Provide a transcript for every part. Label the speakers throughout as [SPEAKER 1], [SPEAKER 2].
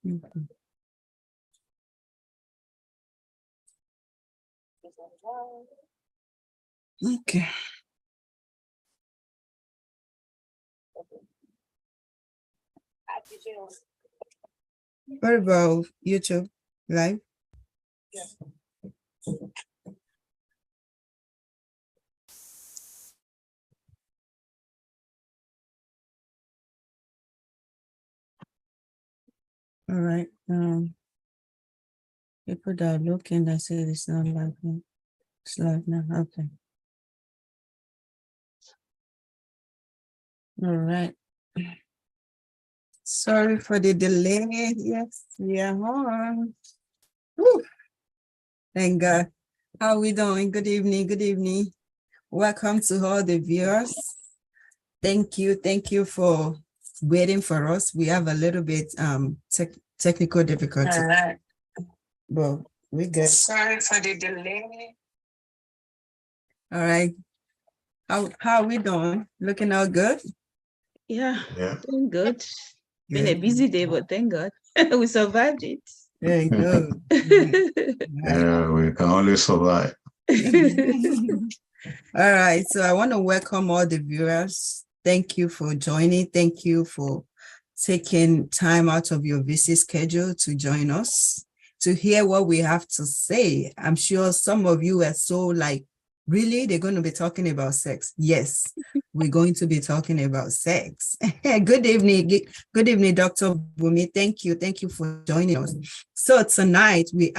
[SPEAKER 1] Mhm. Okay. What about YouTube live? All right. People that are looking that say it's not live. It's live now. Okay. All right. Sorry for the delay. Yes, we are on. Whew. Thank God. How are we doing? Good evening. Good evening. Welcome to all the viewers. Thank you. Thank you for waiting for us. We have a little bit technical difficulty. All right. But we good. Sorry for the delay. All right. How are we doing? Looking all good?
[SPEAKER 2] Yeah,
[SPEAKER 3] Yeah.
[SPEAKER 2] doing good. Been a
[SPEAKER 1] Good.
[SPEAKER 2] busy day, but thank God we survived it.
[SPEAKER 1] Very good. Right.
[SPEAKER 3] Yeah, we can always survive.
[SPEAKER 1] All right. So I want to welcome all the viewers. Thank you for joining. Thank you for taking time out of your busy schedule to join us to hear what we have to say. I'm sure some of you are so like, really? They're going to be talking about sex? Yes, we're going to be talking about sex. Good evening. Good evening, Dr. Bumi. Thank you. Thank you for joining us. So tonight we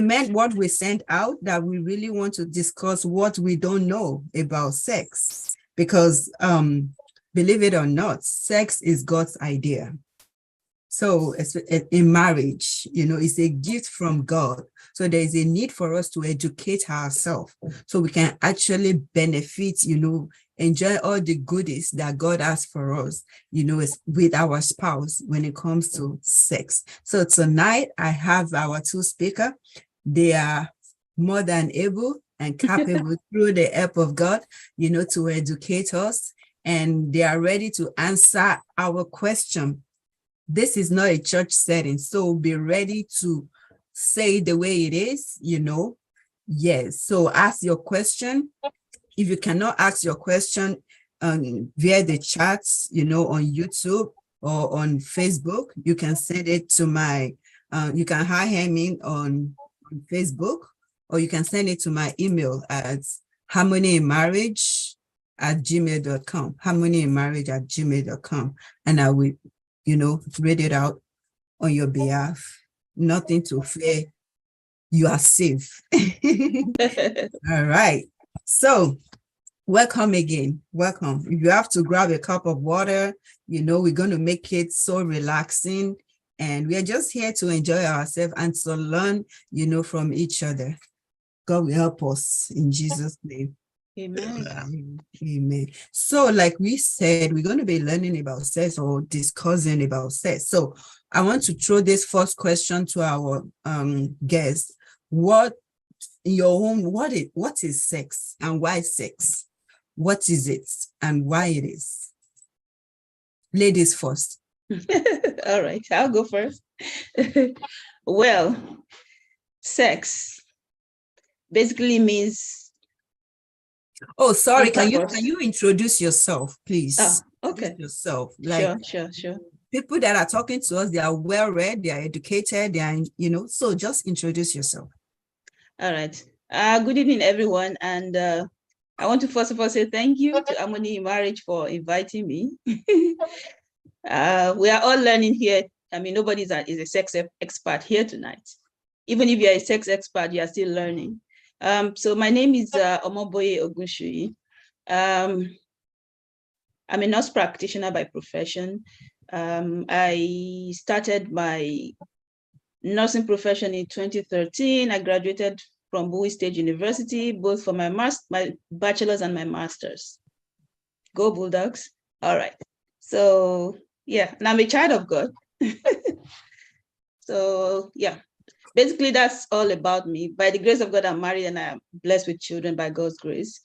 [SPEAKER 1] meant what we sent out, that we really want to discuss what we don't know about sex, because believe it or not, sex is God's idea. So in marriage, it's a gift from God. So there is a need for us to educate ourselves so we can actually benefit, enjoy all the goodies that God has for us, with our spouse when it comes to sex. So tonight I have our two speakers. They are more than able and capable through the help of God, to educate us, and they are ready to answer our question. This is not a church setting, so be ready to say the way it is, Yes. So ask your question. If you cannot ask your question via the chats, on YouTube or on Facebook, you can send it to you can hire me on Facebook, or you can send it to my email at harmonyinmarriage@gmail.com, harmonyinmarriage@gmail.com, and I will read it out on your behalf. Nothing to fear. You are safe. All right. So welcome again. Welcome. If you have to grab a cup of water, we're going to make it so relaxing. And we are just here to enjoy ourselves and to learn, from each other. God will help us in Jesus' name.
[SPEAKER 2] Amen.
[SPEAKER 1] Amen. So like we said, we're going to be learning about sex or discussing about sex. So I want to throw this first question to our guests. What is sex and why sex? What is it and why it is? Ladies first.
[SPEAKER 2] All right, I'll go first. Well, sex basically means.
[SPEAKER 1] Oh, sorry. Can you introduce yourself, please?
[SPEAKER 2] Oh, okay.
[SPEAKER 1] Introduce yourself. Like,
[SPEAKER 2] sure.
[SPEAKER 1] People that are talking to us, they are well read, they are educated, they are, so just introduce yourself.
[SPEAKER 2] All right. Good evening, everyone. And I want to first of all say thank you to Harmony in Marriage for inviting me. We are all learning here. I mean, nobody is a sex expert here tonight. Even if you're a sex expert, you are still learning. So my name is Omoboye Ogunshuyi. I'm a nurse practitioner by profession. I started my nursing profession in 2013. I graduated from Bowie State University, both for my bachelor's and my master's. Go Bulldogs. All right. So yeah, and I'm a child of God. So yeah, basically that's all about me. By the grace of God, I'm married and I'm blessed with children by God's grace.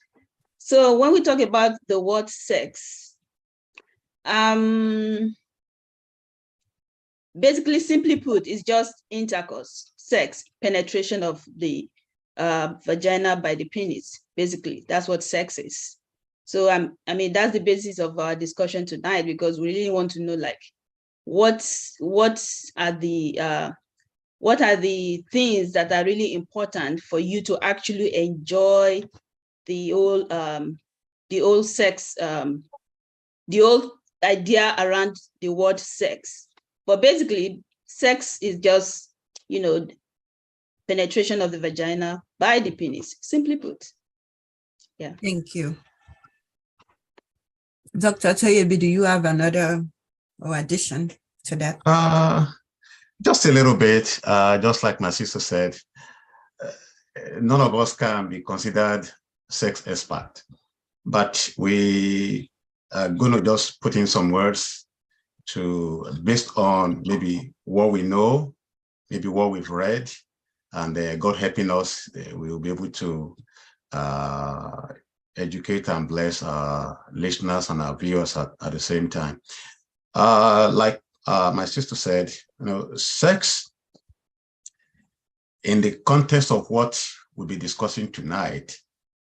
[SPEAKER 2] So when we talk about the word sex, Basically, simply put, it's just intercourse, sex, penetration of the vagina by the penis. Basically, that's what sex is. So I mean, that's the basis of our discussion tonight, because we really want to know, like, what are the things that are really important for you to actually enjoy the whole sex, the whole idea around the word sex. But basically, sex is just, penetration of the vagina by the penis, simply put. Yeah.
[SPEAKER 1] Thank you. Dr. Toyebi, do you have another addition to that?
[SPEAKER 3] Just a little bit, just like my sister said, none of us can be considered sex expert, but we are going to just put in some words based on maybe what we know, maybe what we've read, and God helping us, we will be able to educate and bless our listeners and our viewers at the same time. Like my sister said, sex in the context of what we'll be discussing tonight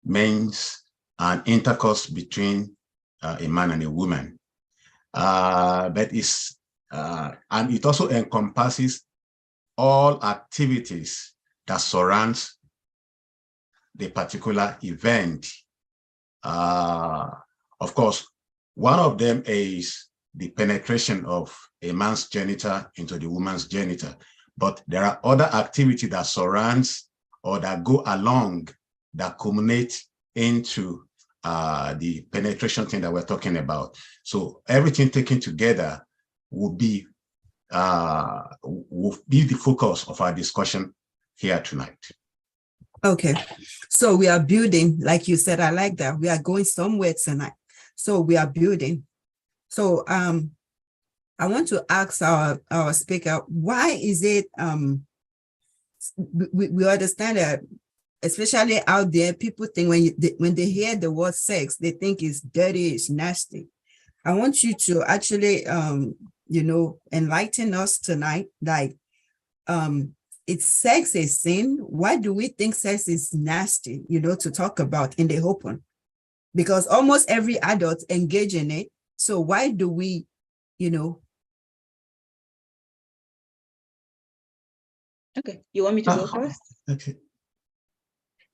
[SPEAKER 3] means an intercourse between a man and a woman. And it also encompasses all activities that surrounds the particular event. Of course, one of them is the penetration of a man's genital into the woman's genital. But there are other activities that surrounds or that go along that culminate into the penetration thing that we're talking about. So everything taken together will be the focus of our discussion here tonight.
[SPEAKER 1] Okay, so we are building, like you said, I like that. We are going somewhere tonight. So we are building. So I want to ask our speaker, why is it we understand that, especially out there, people think when they hear the word sex, they think it's dirty, it's nasty. I want you to actually enlighten us tonight. Like, it's sex a sin? Why do we think sex is nasty, to talk about in the open? Because almost every adult engage in it. So why do we,
[SPEAKER 2] Okay, you want me to go first?
[SPEAKER 3] Okay.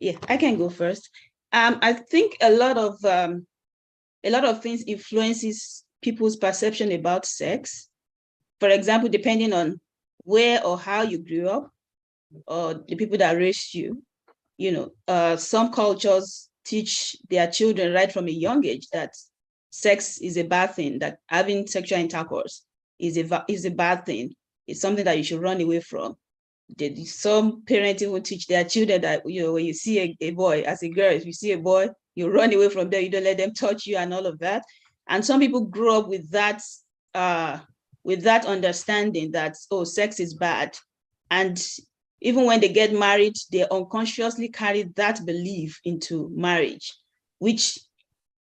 [SPEAKER 2] Yeah, I can go first. I think a lot of things influences people's perception about sex. For example, depending on where or how you grew up, or the people that raised you. Some cultures teach their children right from a young age that sex is a bad thing, that having sexual intercourse is a bad thing. It's something that you should run away from. Some parents even teach their children that, when you see a boy, as a girl, if you see a boy, you run away from them, you don't let them touch you and all of that. And some people grow up with that understanding that, oh, sex is bad. And even when they get married, they unconsciously carry that belief into marriage, which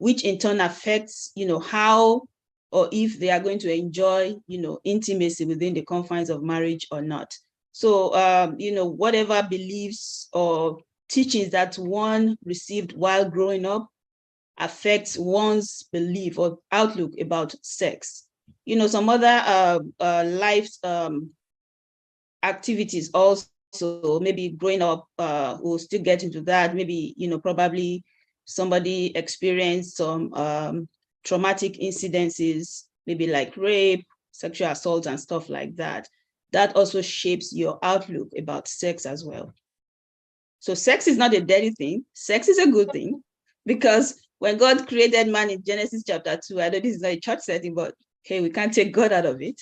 [SPEAKER 2] in turn affects, how or if they are going to enjoy, intimacy within the confines of marriage or not. So, whatever beliefs or teachings that one received while growing up affects one's belief or outlook about sex. Some other life activities also. So maybe growing up, we'll still get into that. Maybe, probably somebody experienced some traumatic incidences, maybe like rape, sexual assault and stuff like that. That also shapes your outlook about sex as well. So sex is not a dirty thing. Sex is a good thing, because when God created man in Genesis chapter 2, I know this is not a church setting, but hey, we can't take God out of it.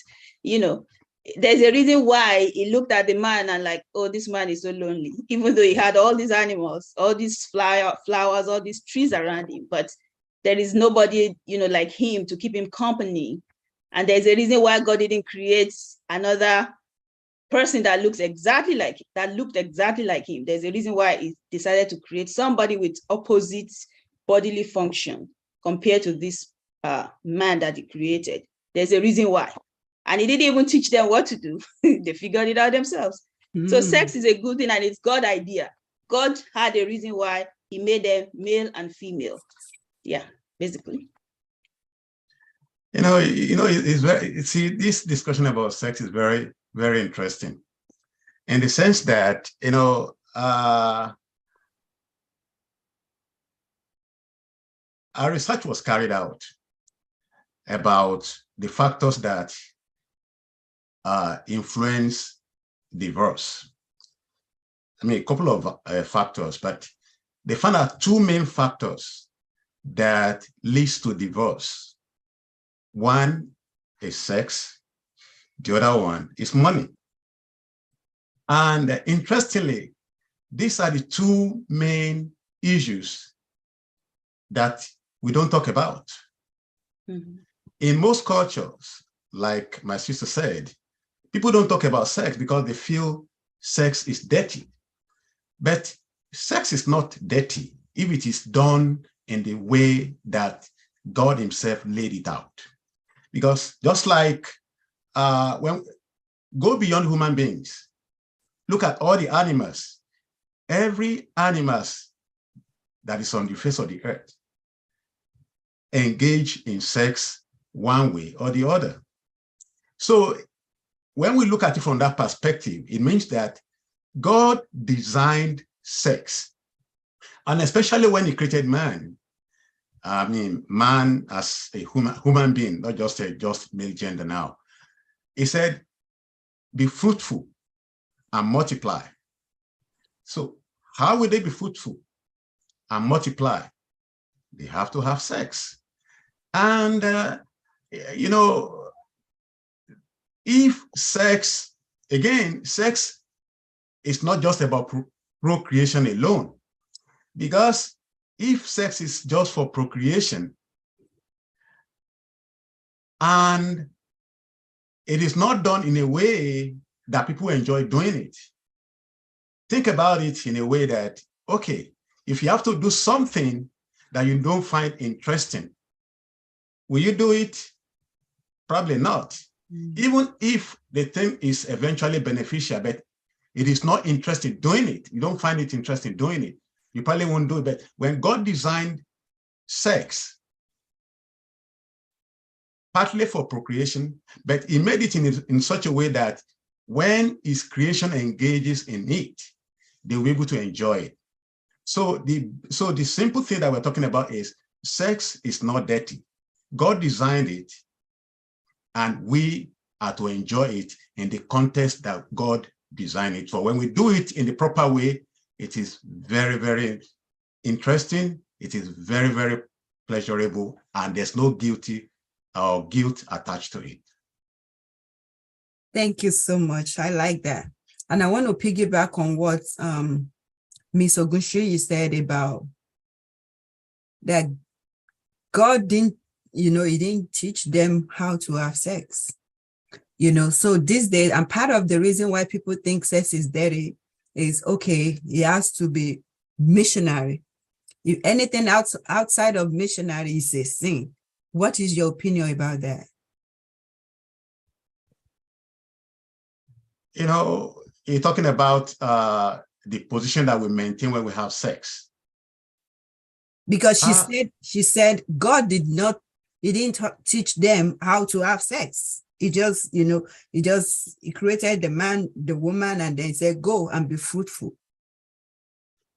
[SPEAKER 2] There's a reason why he looked at the man and like, oh, this man is so lonely, even though he had all these animals, all these flowers, all these trees around him, but there is nobody, like him to keep him company. And there's a reason why God didn't create another person that looked exactly like him. There's a reason why he decided to create somebody with opposite bodily function compared to this man that he created. There's a reason why. And he didn't even teach them what to do. They figured it out themselves. So sex is a good thing, and it's God's idea. God had a reason why he made them male and female. Yeah, basically.
[SPEAKER 3] It's very, see, this discussion about sex is very, very interesting in the sense that, our research was carried out about the factors that influence divorce. I mean, a couple of factors, but they found out two main factors that leads to divorce. One is sex, the other one is money. And interestingly, these are the two main issues that we don't talk about.
[SPEAKER 2] Mm-hmm.
[SPEAKER 3] In most cultures, like my sister said, people don't talk about sex because they feel sex is dirty. But sex is not dirty if it is done in the way that God himself laid it out. Because just like when go beyond human beings, look at all the animals, every animal that is on the face of the earth engage in sex one way or the other. So when we look at it from that perspective, it means that God designed sex. And especially when he created man, I mean, man as a human being, not just male gender now. He said, be fruitful and multiply. So how will they be fruitful and multiply? They have to have sex. And, if sex, again, sex is not just about procreation alone, because if sex is just for procreation and it is not done in a way that people enjoy doing it, think about it in a way that, okay, if you have to do something that you don't find interesting, will you do it? Probably not. Even if the thing is eventually beneficial, but it is not interested doing it, you don't find it interesting doing it, you probably won't do it. But when God designed sex, partly for procreation, but he made it in such a way that when his creation engages in it, they'll be able to enjoy it. So the simple thing that we're talking about is sex is not dirty. God designed it, and we are to enjoy it in the context that God designed it for. When we do it in the proper way, it is very, very interesting. It is very, very pleasurable, and there's no guilt attached to it.
[SPEAKER 1] Thank you so much. I like that. And I want to piggyback on what Ms. Ogunshi said about that God didn't, he didn't teach them how to have sex. So these days, and part of the reason why people think sex is dirty is, okay, it has to be missionary. If anything outside of missionary is a sin. What is your opinion about that?
[SPEAKER 3] You're talking about the position that we maintain when we have sex.
[SPEAKER 1] Because she said God he didn't teach them how to have sex. He just, he created the man, the woman, and then said, go and be fruitful.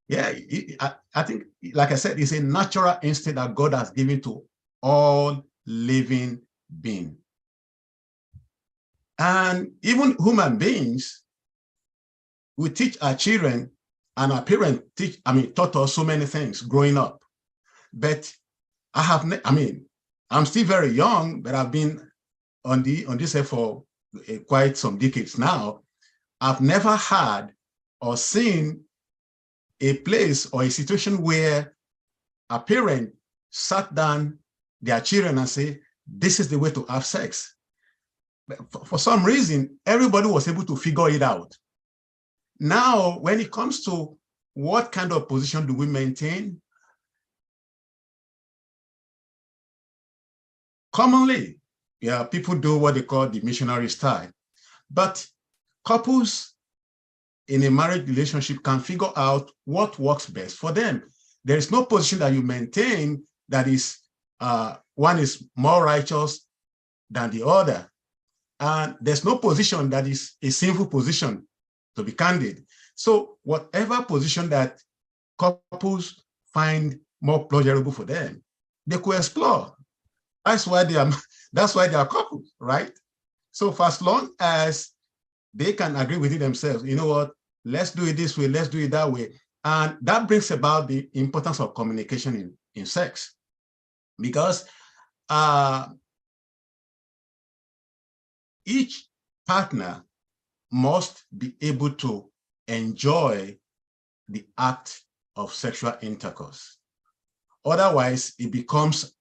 [SPEAKER 3] Yeah, I think, like I said, it's a natural instinct that God has given to all living beings. And even human beings, we teach our children, and our parents taught us so many things growing up. But I'm still very young, but I've been on this earth for quite some decades now. I've never had or seen a place or a situation where a parent sat down their children and say, this is the way to have sex. But for some reason, everybody was able to figure it out. Now, when it comes to what kind of position do we maintain, commonly, yeah, people do what they call the missionary style. But couples in a marriage relationship can figure out what works best for them. There is no position that you maintain that is one is more righteous than the other. And there's no position that is a sinful position, to be candid. So whatever position that couples find more pleasurable for them, they could explore. That's why they are couples, right? So for as long as they can agree with it themselves, you know what, let's do it this way, let's do it that way. And that brings about the importance of communication in sex. Because each partner must be able to enjoy the act of sexual intercourse. Otherwise, it becomes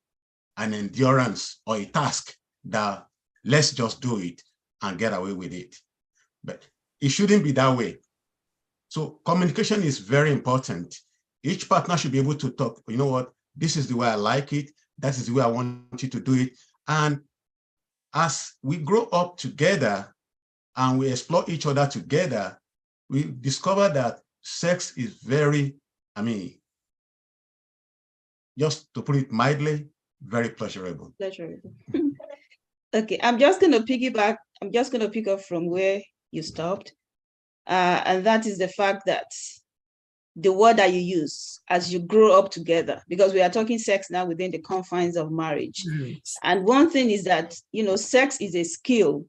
[SPEAKER 3] an endurance or a task that let's just do it and get away with it. But it shouldn't be that way. So communication is very important. Each partner should be able to talk, you know what, this is the way I like it, that is the way I want you to do it. And as we grow up together and we explore each other together, we discover that sex is very, just to put it mildly, very pleasurable.
[SPEAKER 2] Pleasurable. Okay, I'm just going to piggyback. I'm just going to pick up from where you stopped. And that is the fact that the word that you use as you grow up together, because we are talking sex now within the confines of marriage. Mm. And one thing is that, sex is a skill,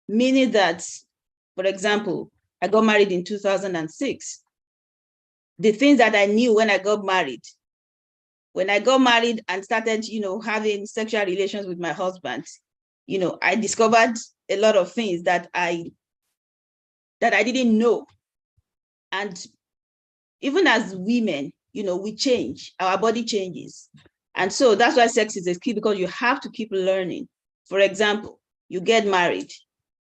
[SPEAKER 2] meaning that, for example, I got married in 2006. The things that I knew when I got married and started, having sexual relations with my husband, I discovered a lot of things that I didn't know. And even as women, we change, our body changes. And so that's why sex is a key, because you have to keep learning. For example, you get married,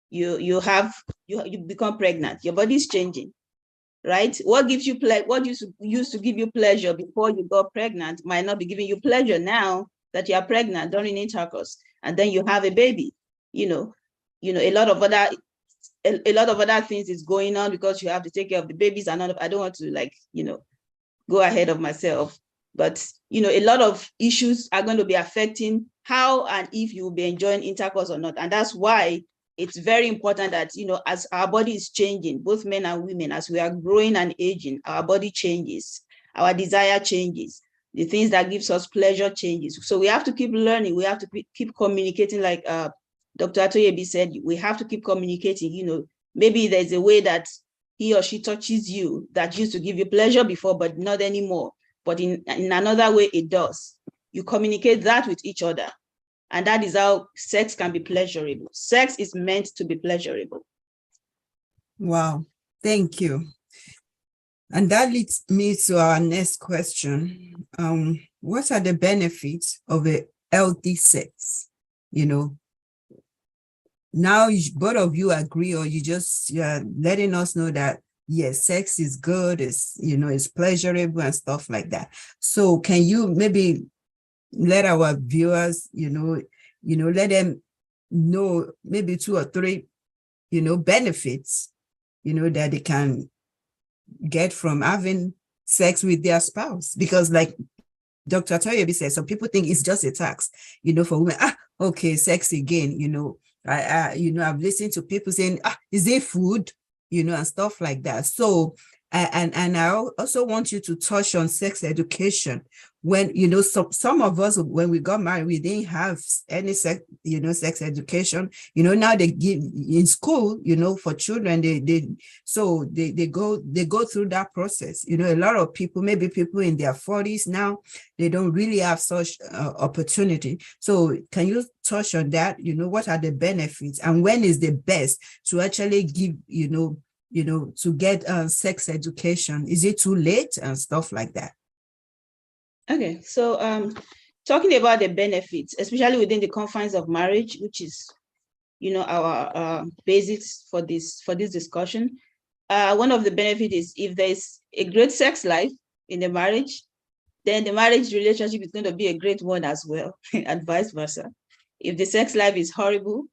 [SPEAKER 2] you become pregnant, your body's changing, right? What gives you what used to give you pleasure before you got pregnant might not be giving you pleasure now that you are pregnant during intercourse, and then you have a baby. A lot of other things is going on because you have to take care of the babies. And I don't want to go ahead of myself, but a lot of issues are going to be affecting how and if you will be enjoying intercourse or not. And that's why it's very important that as our body is changing, both men and women, as we are growing and aging, our body changes, our desire changes, the things that gives us pleasure changes. So we have to keep learning. We have to keep communicating, like Dr. Atoyebi said. We have to keep communicating. Maybe there's a way that he or she touches you that used to give you pleasure before, but not anymore. But in another way, it does. You communicate that with each other. And that is how sex can be pleasurable. Sex is meant to be pleasurable.
[SPEAKER 1] Wow, thank you. And that leads me to our next question. What are the benefits of a healthy sex? Now both of you agree, or you just letting us know that yes, sex is good, it's pleasurable and stuff like that. So can you maybe let our viewers, let them know maybe 2 or 3, benefits, that they can get from having sex with their spouse? Because like Dr. Atoyebi said, some people think it's just a tax, for women. Okay, sex again, I've listened to people saying, is it food, and stuff like that. So, and I also want you to touch on sex education. When, some of us, when we got married, we didn't have any sex, sex education. Now they give in school, for children, they go through that process. A lot of people, maybe people in their 40s now, they don't really have such opportunity. So can you touch on that? What are the benefits, and when is the best to actually give, to get sex education? Is it too late and stuff like that?
[SPEAKER 2] Okay, so talking about the benefits, especially within the confines of marriage, which is, our basis for this discussion. One of the benefits is if there's a great sex life in the marriage, then the marriage relationship is going to be a great one as well, and vice versa. If the sex life is horrible,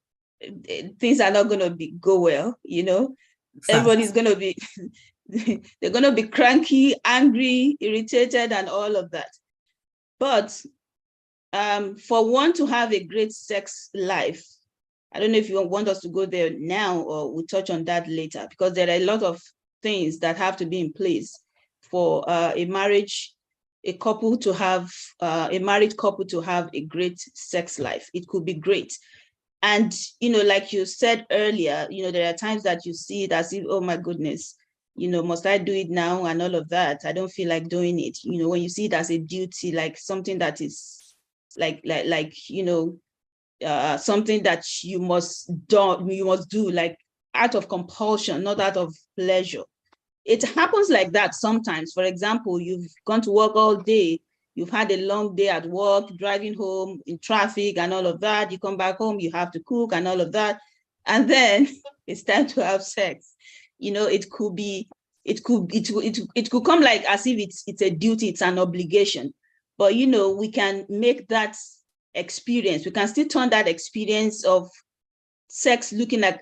[SPEAKER 2] things are not going to go well, you know. Everybody's going to be, they're going to be cranky, angry, irritated, and all of that. But for one to have a great sex life, I don't know if you want us to go there now or we'll touch on that later, because there are a lot of things that have to be in place for a married couple to have a great sex life. It could be great. And, you know, like you said earlier, you know, there are times that you see it as if, oh my goodness, you know, must I do it now and all of that? I don't feel like doing it. You know, when you see it as a duty, like something that is like, you know, something that you must do like out of compulsion, not out of pleasure. It happens like that sometimes. For example, you've gone to work all day, you've had a long day at work, driving home in traffic and all of that. You come back home, you have to cook and all of that. And then it's time to have sex. You know, it could come like as if it's a duty, it's an obligation. But, you know, we can make that experience, we can still turn that experience of sex looking as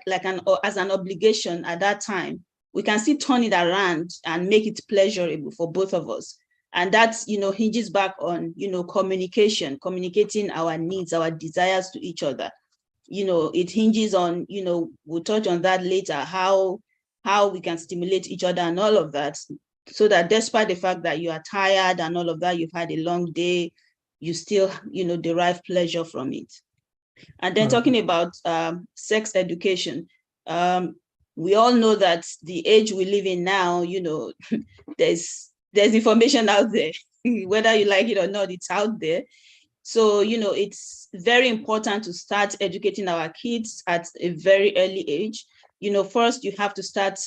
[SPEAKER 2] an obligation at that time. We can still turn it around and make it pleasurable for both of us. And that's, you know, hinges back on, you know, communicating our needs, our desires to each other. You know, it hinges on, you know, we'll touch on that later, how we can stimulate each other and all of that, so that despite the fact that you are tired and all of that, you've had a long day, you still, you know, derive pleasure from it. And then talking about sex education, we all know that the age we live in now, you know, there's information out there, whether you like it or not, it's out there. So, you know, it's very important to start educating our kids at a very early age. You know, first you have to start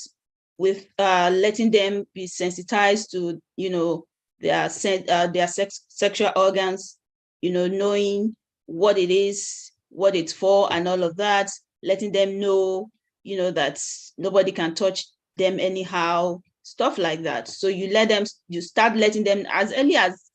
[SPEAKER 2] with letting them be sensitized to, you know, their sexual organs, you know, knowing what it is, what it's for and all of that, letting them know, you know, that nobody can touch them anyhow, stuff like that. So you start letting them as early as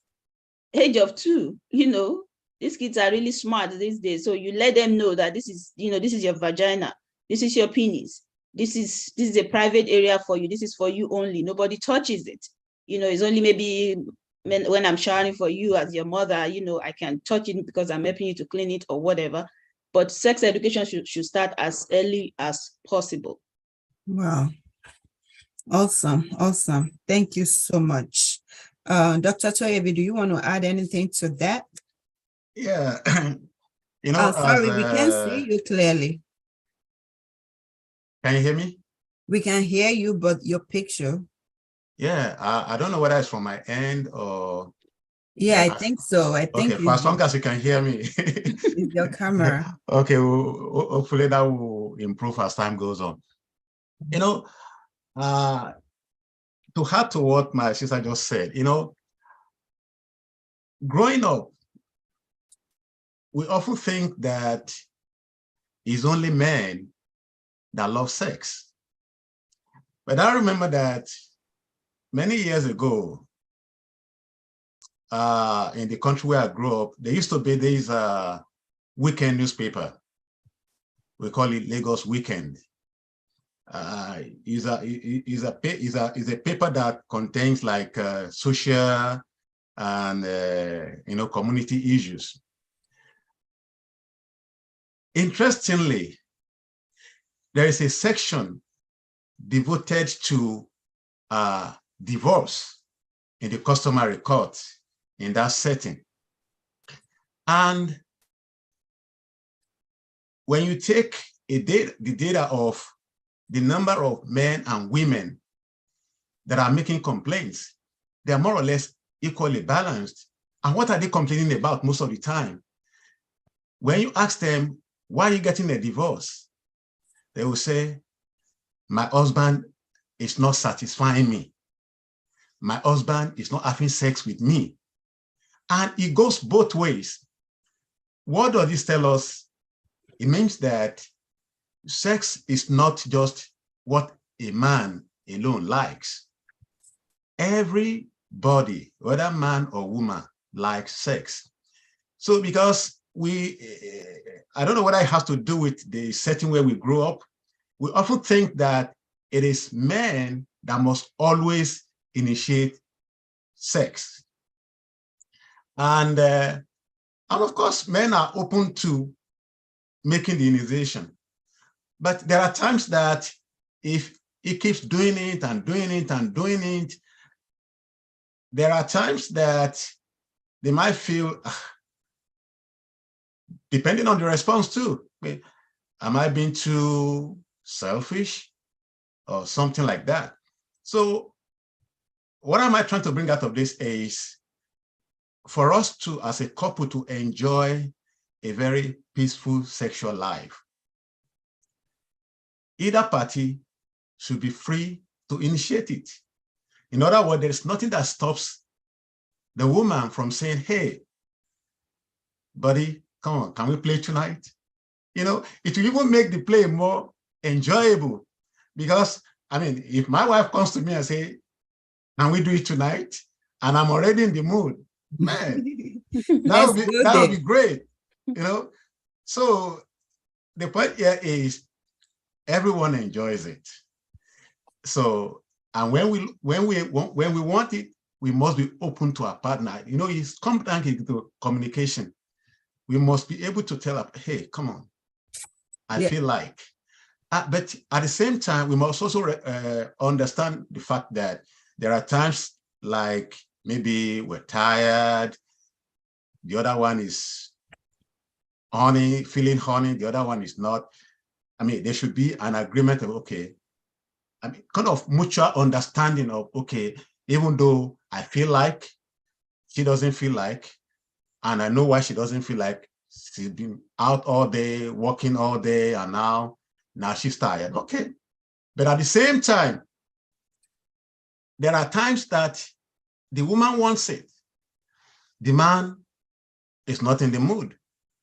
[SPEAKER 2] age of 2, you know, these kids are really smart these days. So you let them know that this is, you know, this is your vagina, this is your penis, this is a private area for you, this is for you only, nobody touches it. You know, it's only maybe when I'm showering for you as your mother, you know, I can touch it because I'm helping you to clean it or whatever. But sex education should start as early as possible.
[SPEAKER 1] Wow. Awesome. Thank you so much. Dr. Toyebi, do you want to add anything to that?
[SPEAKER 3] Yeah. You know,
[SPEAKER 1] sorry, we can't see you clearly.
[SPEAKER 3] Can you hear me?
[SPEAKER 1] We can hear you, but your picture.
[SPEAKER 3] Yeah, I don't know whether it's from my end or.
[SPEAKER 1] Yeah, I think so. I think.
[SPEAKER 3] Okay, for as long as you can hear me.
[SPEAKER 1] It's your camera.
[SPEAKER 3] Okay, hopefully that will improve as time goes on. You know, to add to what my sister just said, you know, growing up, we often think that it's only men that love sex. But I remember that many years ago, in the country where I grew up, there used to be this weekend newspaper. We call it Lagos Weekend. Is a paper that contains like social and you know, community issues. Interestingly, there is a section devoted to divorce in the customary court in that setting. And when you take the data of the number of men and women that are making complaints, they are more or less equally balanced. And what are they complaining about most of the time? When you ask them, why are you getting a divorce? They will say, my husband is not satisfying me. My husband is not having sex with me. And it goes both ways. What does this tell us? It means that sex is not just what a man alone likes. Everybody, whether man or woman, likes sex. So because I don't know whether it has to do with the setting where we grew up. We often think that it is men that must always initiate sex. And of course, men are open to making the initiation. But there are times that if he keeps doing it and doing it and doing it, there are times that they might feel, depending on the response too, am I being too selfish or something like that? So what am I trying to bring out of this is for us to, as a couple, to enjoy a very peaceful sexual life. Either party should be free to initiate it. In other words, there is nothing that stops the woman from saying, hey, buddy, come on, can we play tonight? You know, it will even make the play more enjoyable because, I mean, if my wife comes to me and say, can we do it tonight? And I'm already in the mood, man, that would be great, you know? So the point here is everyone enjoys it. So, and when we want it, we must be open to our partner. You know, it's come down to communication. We must be able to tell her, hey, come on, I feel like. But at the same time, we must also understand the fact that there are times like maybe we're tired, the other one is feeling horny, the other one is not. I mean, there should be an agreement of, okay, I mean, kind of mutual understanding of, okay, even though I feel like, she doesn't feel like, and I know why she doesn't feel like, she's been out all day, working all day, and now she's tired. Okay. But at the same time, there are times that the woman wants it. The man is not in the mood.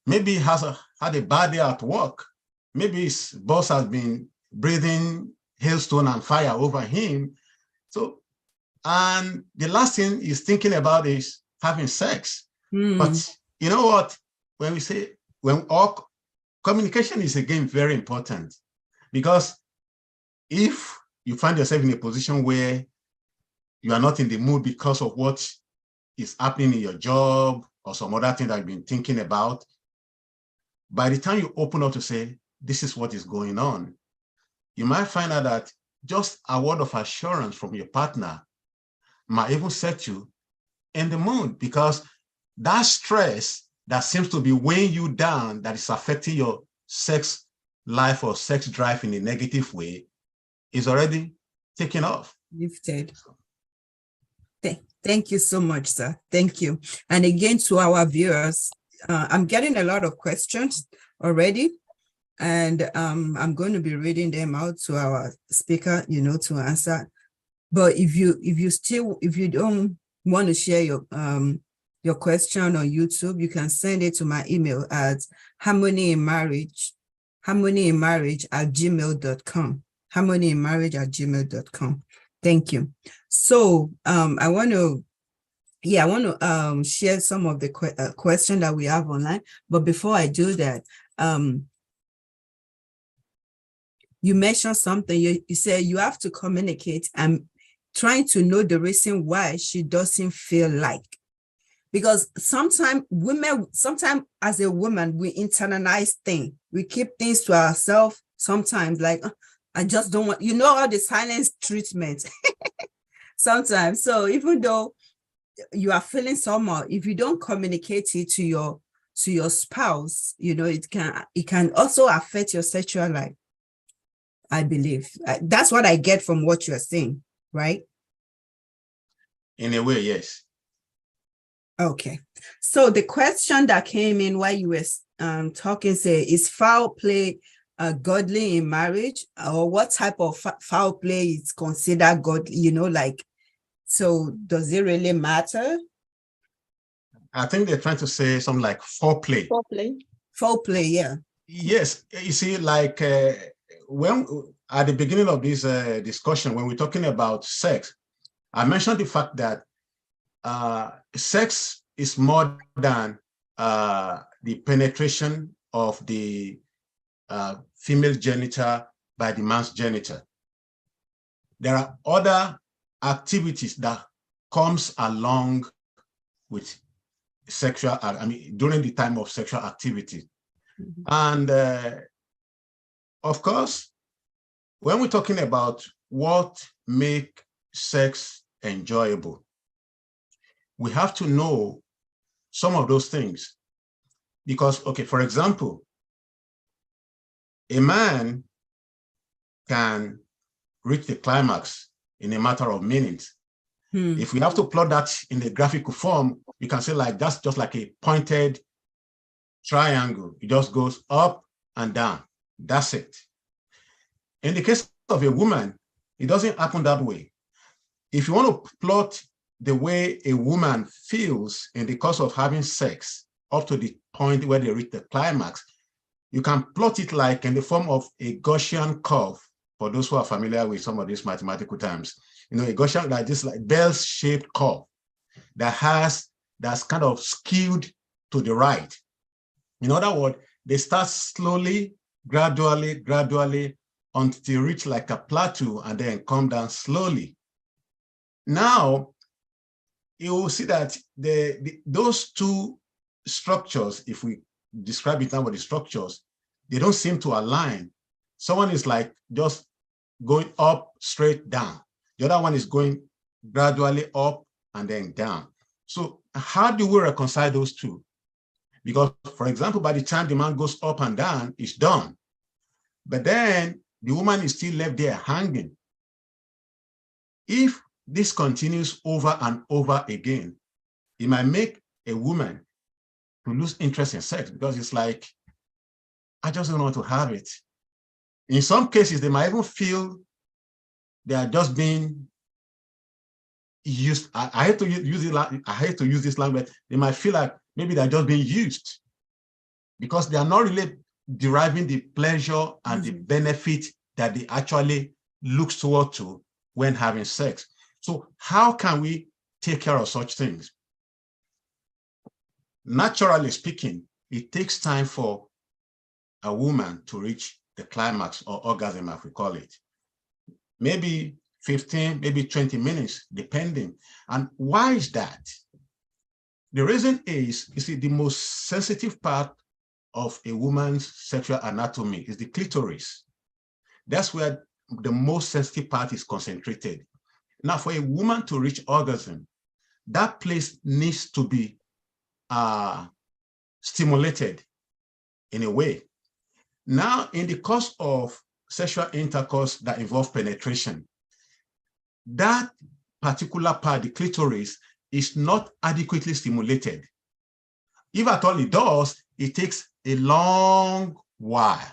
[SPEAKER 3] Maybe he has had a bad day at work. Maybe his boss has been breathing hailstone and fire over him. So, and the last thing he's thinking about is having sex. But you know what? When we say, communication is again very important, because if you find yourself in a position where you are not in the mood because of what is happening in your job or some other thing that you've been thinking about, by the time you open up to say, this is what is going on, you might find out that just a word of assurance from your partner might even set you in the mood, because that stress that seems to be weighing you down, that is affecting your sex life or sex drive in a negative way, is already taken off.
[SPEAKER 1] Lifted. Thank you so much, sir. Thank you. And again, to our viewers, I'm getting a lot of questions already, and I'm going to be reading them out to our speaker, you know, to answer. But if you don't want to share your question on YouTube, you can send it to my email at harmonyinmarriage@gmail.com. harmonyinmarriage@gmail.com. Thank you. So I want to share some of the questions that we have online. But before I do that, you mentioned something. You said you have to communicate and trying to know the reason why she doesn't feel like. Because sometimes as a woman, we internalize things. We keep things to ourselves sometimes, like, I just don't want, all the silence treatment sometimes. So even though you are feeling somehow, if you don't communicate it to your spouse, it can also affect your sexual life, I believe. That's what I get from what you're saying, right?
[SPEAKER 3] In a way, yes.
[SPEAKER 1] Okay. So the question that came in while you were talking, say, is foul play godly in marriage, or what type of foul play is considered godly? So does it really matter?
[SPEAKER 3] I think they're trying to say something like foreplay.
[SPEAKER 1] Foreplay, yeah.
[SPEAKER 3] Yes, you see, like when at the beginning of this discussion, when we're talking about sex, I mentioned the fact that sex is more than the penetration of the female genital by the man's genital. There are other activities that comes along with sexual, during the time of sexual activity. Mm-hmm. And of course, when we're talking about what make sex enjoyable, we have to know some of those things. Because, okay, for example, a man can reach the climax in a matter of minutes. If we have to plot that in a graphical form, you can say like that's just like a pointed triangle. It just goes up and down. That's it. In the case of a woman, it doesn't happen that way. If you want to plot the way a woman feels in the course of having sex up to the point where they reach the climax, you can plot it like in the form of a Gaussian curve, for those who are familiar with some of these mathematical terms. You know, a Gaussian, like this, like bell-shaped curve that's kind of skewed to the right. In other words, they start slowly, gradually, until they reach like a plateau and then come down slowly. Now, you will see that those two structures, if we describe it now with the structures, they don't seem to align. Someone is like just going up, straight down. The other one is going gradually up and then down. So how do we reconcile those two? Because, for example, by the time the man goes up and down, it's done. But then the woman is still left there hanging. If this continues over and over again, it might make a woman to lose interest in sex because it's like, I just don't want to have it. In some cases, they might even feel they are just being used. I hate to use it. I hate to use this language. They might feel like maybe they're just being used because they are not really deriving the pleasure and the benefit that they actually look toward to when having sex. So how can we take care of such things? Naturally speaking, it takes time for a woman to reach the climax or orgasm, as we call it. Maybe 15, maybe 20 minutes, depending. And why is that? The reason is, you see, the most sensitive part of a woman's sexual anatomy is the clitoris. That's where the most sensitive part is concentrated. Now, for a woman to reach orgasm, that place needs to be stimulated in a way. Now, in the course of sexual intercourse that involves penetration, that particular part, the clitoris, is not adequately stimulated. If at all it does, it takes a long while.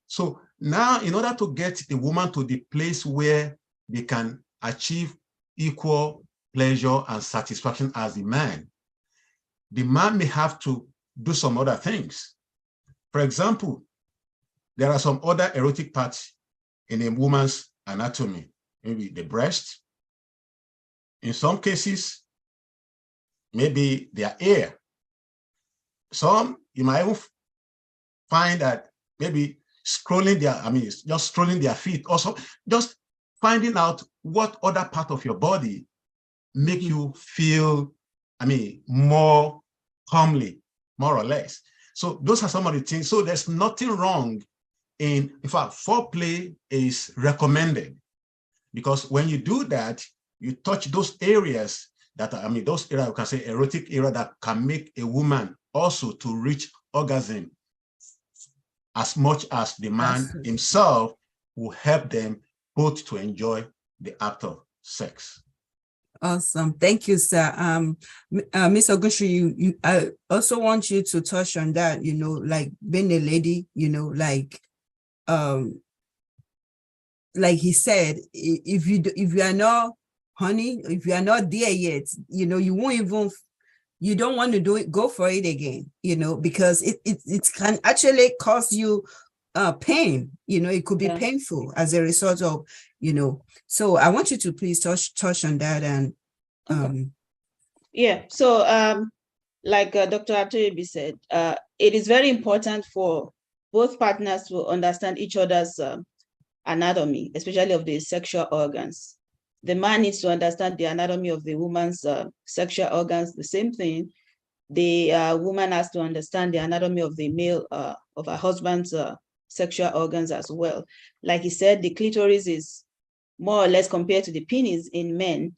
[SPEAKER 3] So now, in order to get the woman to the place where they can achieve equal pleasure and satisfaction as the man may have to do some other things. For example, there are some other erotic parts in a woman's anatomy, maybe the breast. In some cases, maybe their ear. Some, you might even find that maybe scrolling just strolling their feet. Also, just finding out what other part of your body make you feel, more calmly, more or less. So those are some of the things. So there's nothing wrong in fact, foreplay is recommended because when you do that, you touch those areas that are, those areas, you can say erotic area that can make a woman also to reach orgasm as much as the man himself will help them both to enjoy the act of sex.
[SPEAKER 1] Awesome. Thank you, sir. Ms. Ogunchu, I also want you to touch on that, like being a lady, like he said, if you are not, honey, if you are not there yet, you won't even, you don't want to go for it again, because it can actually cause you pain, it could be painful as a result of, so I want you to please touch on that. And
[SPEAKER 2] yeah, so like Dr. Atoyebi said, it is very important for both partners to understand each other's anatomy, especially of the sexual organs. The man needs to understand the anatomy of the woman's sexual organs. The same thing, the woman has to understand the anatomy of the male, of her husband's sexual organs as well. Like he said, the clitoris is more or less compared to the penis in men.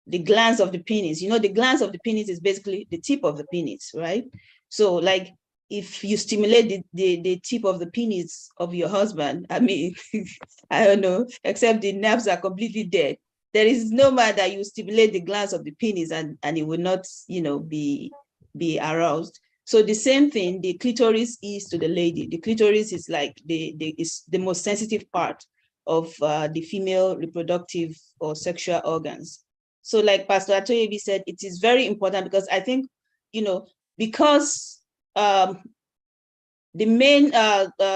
[SPEAKER 2] The glans of the penis, the glans of the penis is basically the tip of the penis, right? So like if you stimulate the tip of the penis of your husband, I mean, I don't know, except the nerves are completely dead. There is no man that you stimulate the glans of the penis and it will not, be aroused. So the same thing, the clitoris is to the lady. The clitoris is like is the most sensitive part of the female reproductive or sexual organs. So like Pastor Atoyebi said, it is very important because I think, because the main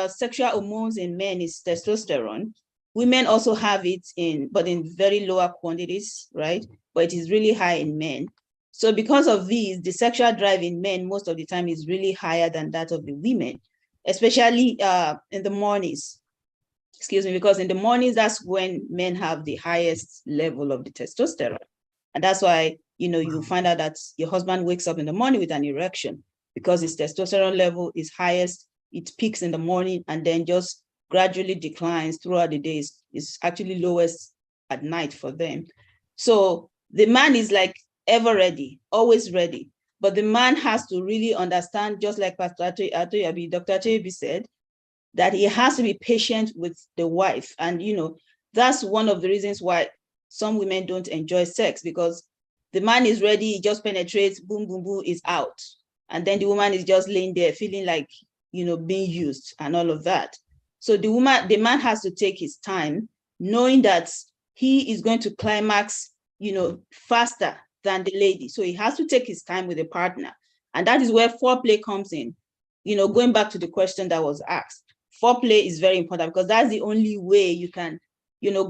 [SPEAKER 2] sexual hormones in men is testosterone. Women also have it but in very lower quantities, right? But it is really high in men. So because of these, the sexual drive in men most of the time is really higher than that of the women, especially in the mornings. Excuse me, because in the mornings, that's when men have the highest level of the testosterone. And that's why, you find out that your husband wakes up in the morning with an erection because his testosterone level is highest. It peaks in the morning and then just gradually declines throughout the day. It's actually lowest at night for them. So the man is like ever ready, always ready. But the man has to really understand, just like Pastor Atoyebi, Dr. Atoyebi said, that he has to be patient with the wife. And, that's one of the reasons why some women don't enjoy sex, because the man is ready, he just penetrates, boom, boom, boom, is out. And then the woman is just laying there feeling like, being used and all of that. So the man has to take his time, knowing that he is going to climax, faster than the lady. So he has to take his time with a partner. And that is where foreplay comes in. Going back to the question that was asked, foreplay is very important because that's the only way you can,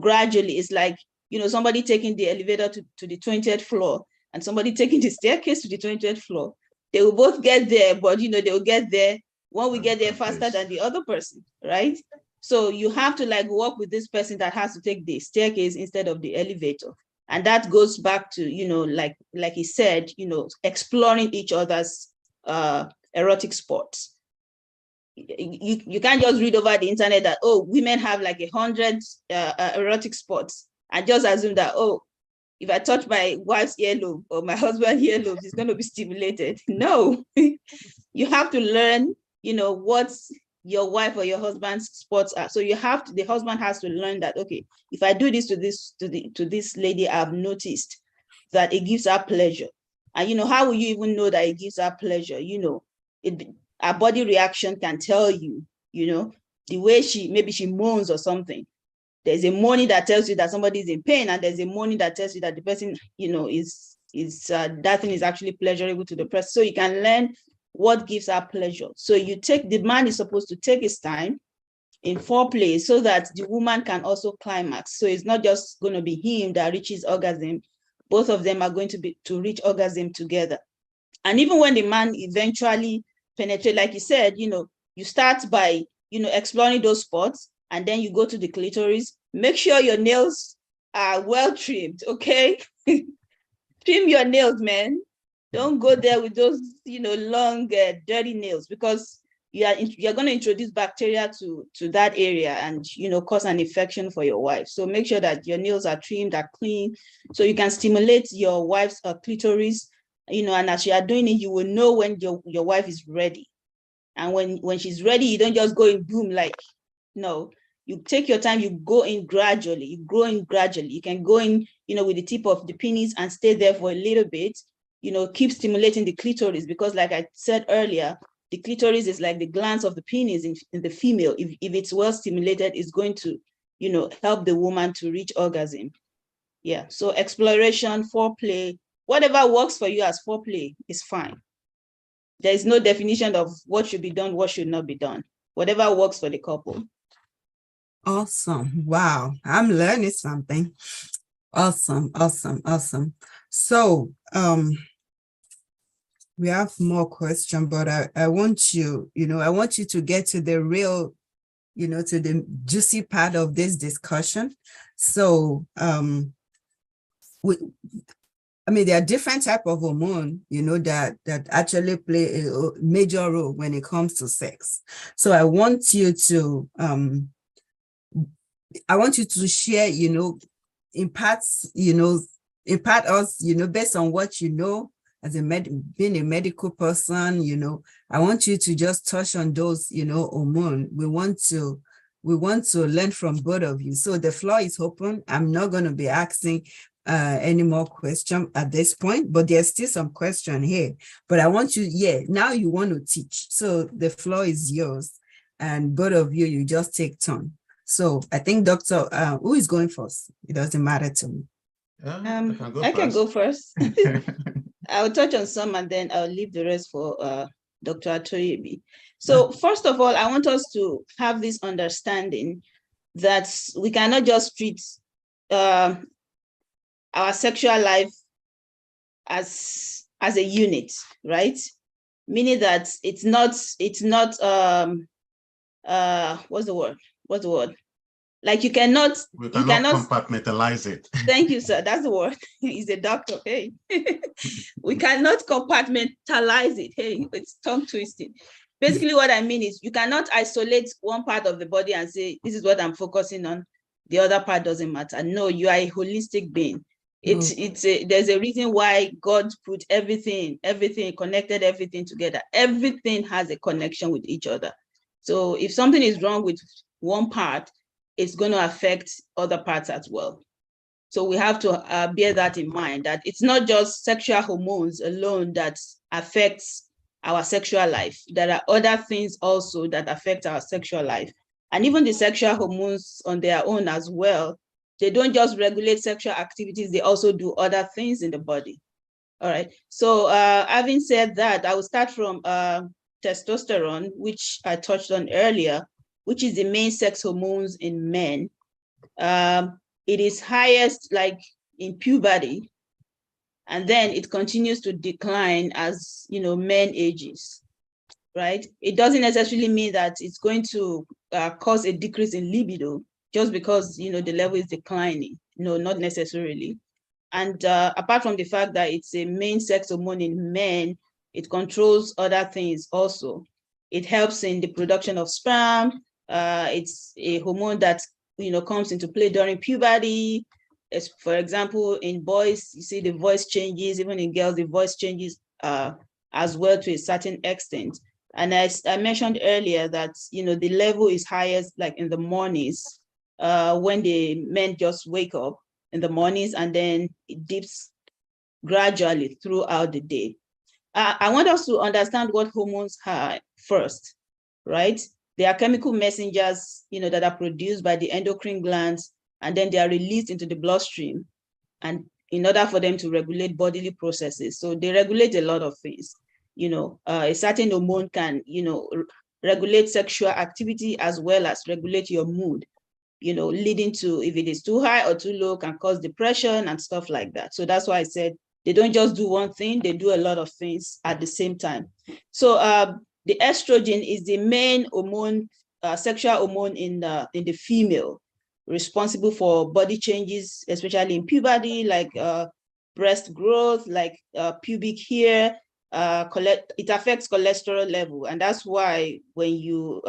[SPEAKER 2] gradually, it's like, somebody taking the elevator to the 20th floor and somebody taking the staircase to the 20th floor. They will both get there, but, they will get there. One will get there faster than the other person, right? So you have to like work with this person that has to take the staircase instead of the elevator. And that goes back to, like he said, exploring each other's erotic spots. You can't just read over the internet that, oh, women have like 100 erotic spots and just assume that, oh, if I touch my wife's earlobe or my husband's earlobe, it's going to be stimulated. No, you have to learn, what your wife or your husband's spots are. So the husband has to learn that, okay, if I do this to this lady, I've noticed that it gives her pleasure. And, how will you even know that it gives her pleasure? Our body reaction can tell you, the way maybe she moans or something. There's a moaning that tells you that somebody is in pain, and there's a moaning that tells you that the person, that thing is actually pleasurable to the person. So you can learn what gives her pleasure. So the man is supposed to take his time in foreplay so that the woman can also climax. So it's not just going to be him that reaches orgasm. Both of them are going to reach orgasm together. And even when the man eventually penetrate, like you said, you start by, exploring those spots, and then you go to the clitoris. Make sure your nails are well trimmed, okay? Trim your nails, man. Don't go there with those, long, dirty nails, because you're going to introduce bacteria to that area and, cause an infection for your wife. So make sure that your nails are trimmed, are clean, so you can stimulate your wife's clitoris. And as you are doing it, you will know when your wife is ready. And when she's ready, you don't just go in boom, no, you take your time, you go in gradually, you grow in gradually. You can go in, with the tip of the penis and stay there for a little bit, keep stimulating the clitoris, because like I said earlier, the clitoris is like the glands of the penis in the female. If it's well stimulated, it's going to, help the woman to reach orgasm. Yeah, so exploration, foreplay, whatever works for you as foreplay is fine. There is no definition of what should be done, what should not be done. Whatever works for the couple.
[SPEAKER 1] Awesome. Wow. I'm learning something. Awesome. So, We have more questions, but I want you, I want you to get to the real, to the juicy part of this discussion. So, there are different type of hormone, that actually play a major role when it comes to sex. So I want you to share, impart us, based on what you know as being a medical person, I want you to just touch on those, hormone. We want to learn from both of you. So the floor is open. I'm not going to be asking any more questions at this point, but there's still some question here. But I want you, now you want to teach. So the floor is yours. And both of you, you just take turn. So I think Dr. Who is going first? It doesn't matter to me.
[SPEAKER 2] I can go first. I'll touch on some and then I'll leave the rest for Dr. Atoyebi. So first of all, I want us to have this understanding that we cannot just treat our sexual life as a unit, right? Meaning that it's not what's the word? Like you cannot
[SPEAKER 3] compartmentalize it.
[SPEAKER 2] Thank you, sir. That's the word. He's a doctor. Hey, we cannot compartmentalize it. Hey, it's tongue twisting. Basically, what I mean is you cannot isolate one part of the body and say, this is what I'm focusing on. The other part doesn't matter. No, you are a holistic being. There's a reason why God put everything, connected everything together. Everything has a connection with each other. So if something is wrong with one part, it's going to affect other parts as well. So we have to bear that in mind, that it's not just sexual hormones alone that affects our sexual life. There are other things also that affect our sexual life. And even the sexual hormones on their own as well, they don't just regulate sexual activities, they also do other things in the body. All right. So having said that, I will start from testosterone, which I touched on earlier, which is the main sex hormones in men. It is highest like in puberty, and then it continues to decline as men ages, right? It doesn't necessarily mean that it's going to cause a decrease in libido just because the level is declining. No, not necessarily. And apart from the fact that it's a main sex hormone in men, it controls other things also. It helps in the production of sperm. It's a hormone that comes into play during puberty. As for example, in boys, you see the voice changes. Even in girls, the voice changes as well to a certain extent. And as I mentioned earlier, that the level is highest like in the mornings when the men just wake up in the mornings, and then it dips gradually throughout the day. I want us to understand what hormones are first, right? They are chemical messengers, that are produced by the endocrine glands, and then they are released into the bloodstream, and in order for them to regulate bodily processes. So they regulate a lot of things. A certain hormone can, regulate sexual activity as well as regulate your mood, leading to, if it is too high or too low, can cause depression and stuff like that. So that's why I said they don't just do one thing, they do a lot of things at the same time. So the estrogen is the main hormone, sexual hormone in the female, responsible for body changes, especially in puberty, like breast growth, like pubic hair. It affects cholesterol level, and that's why when you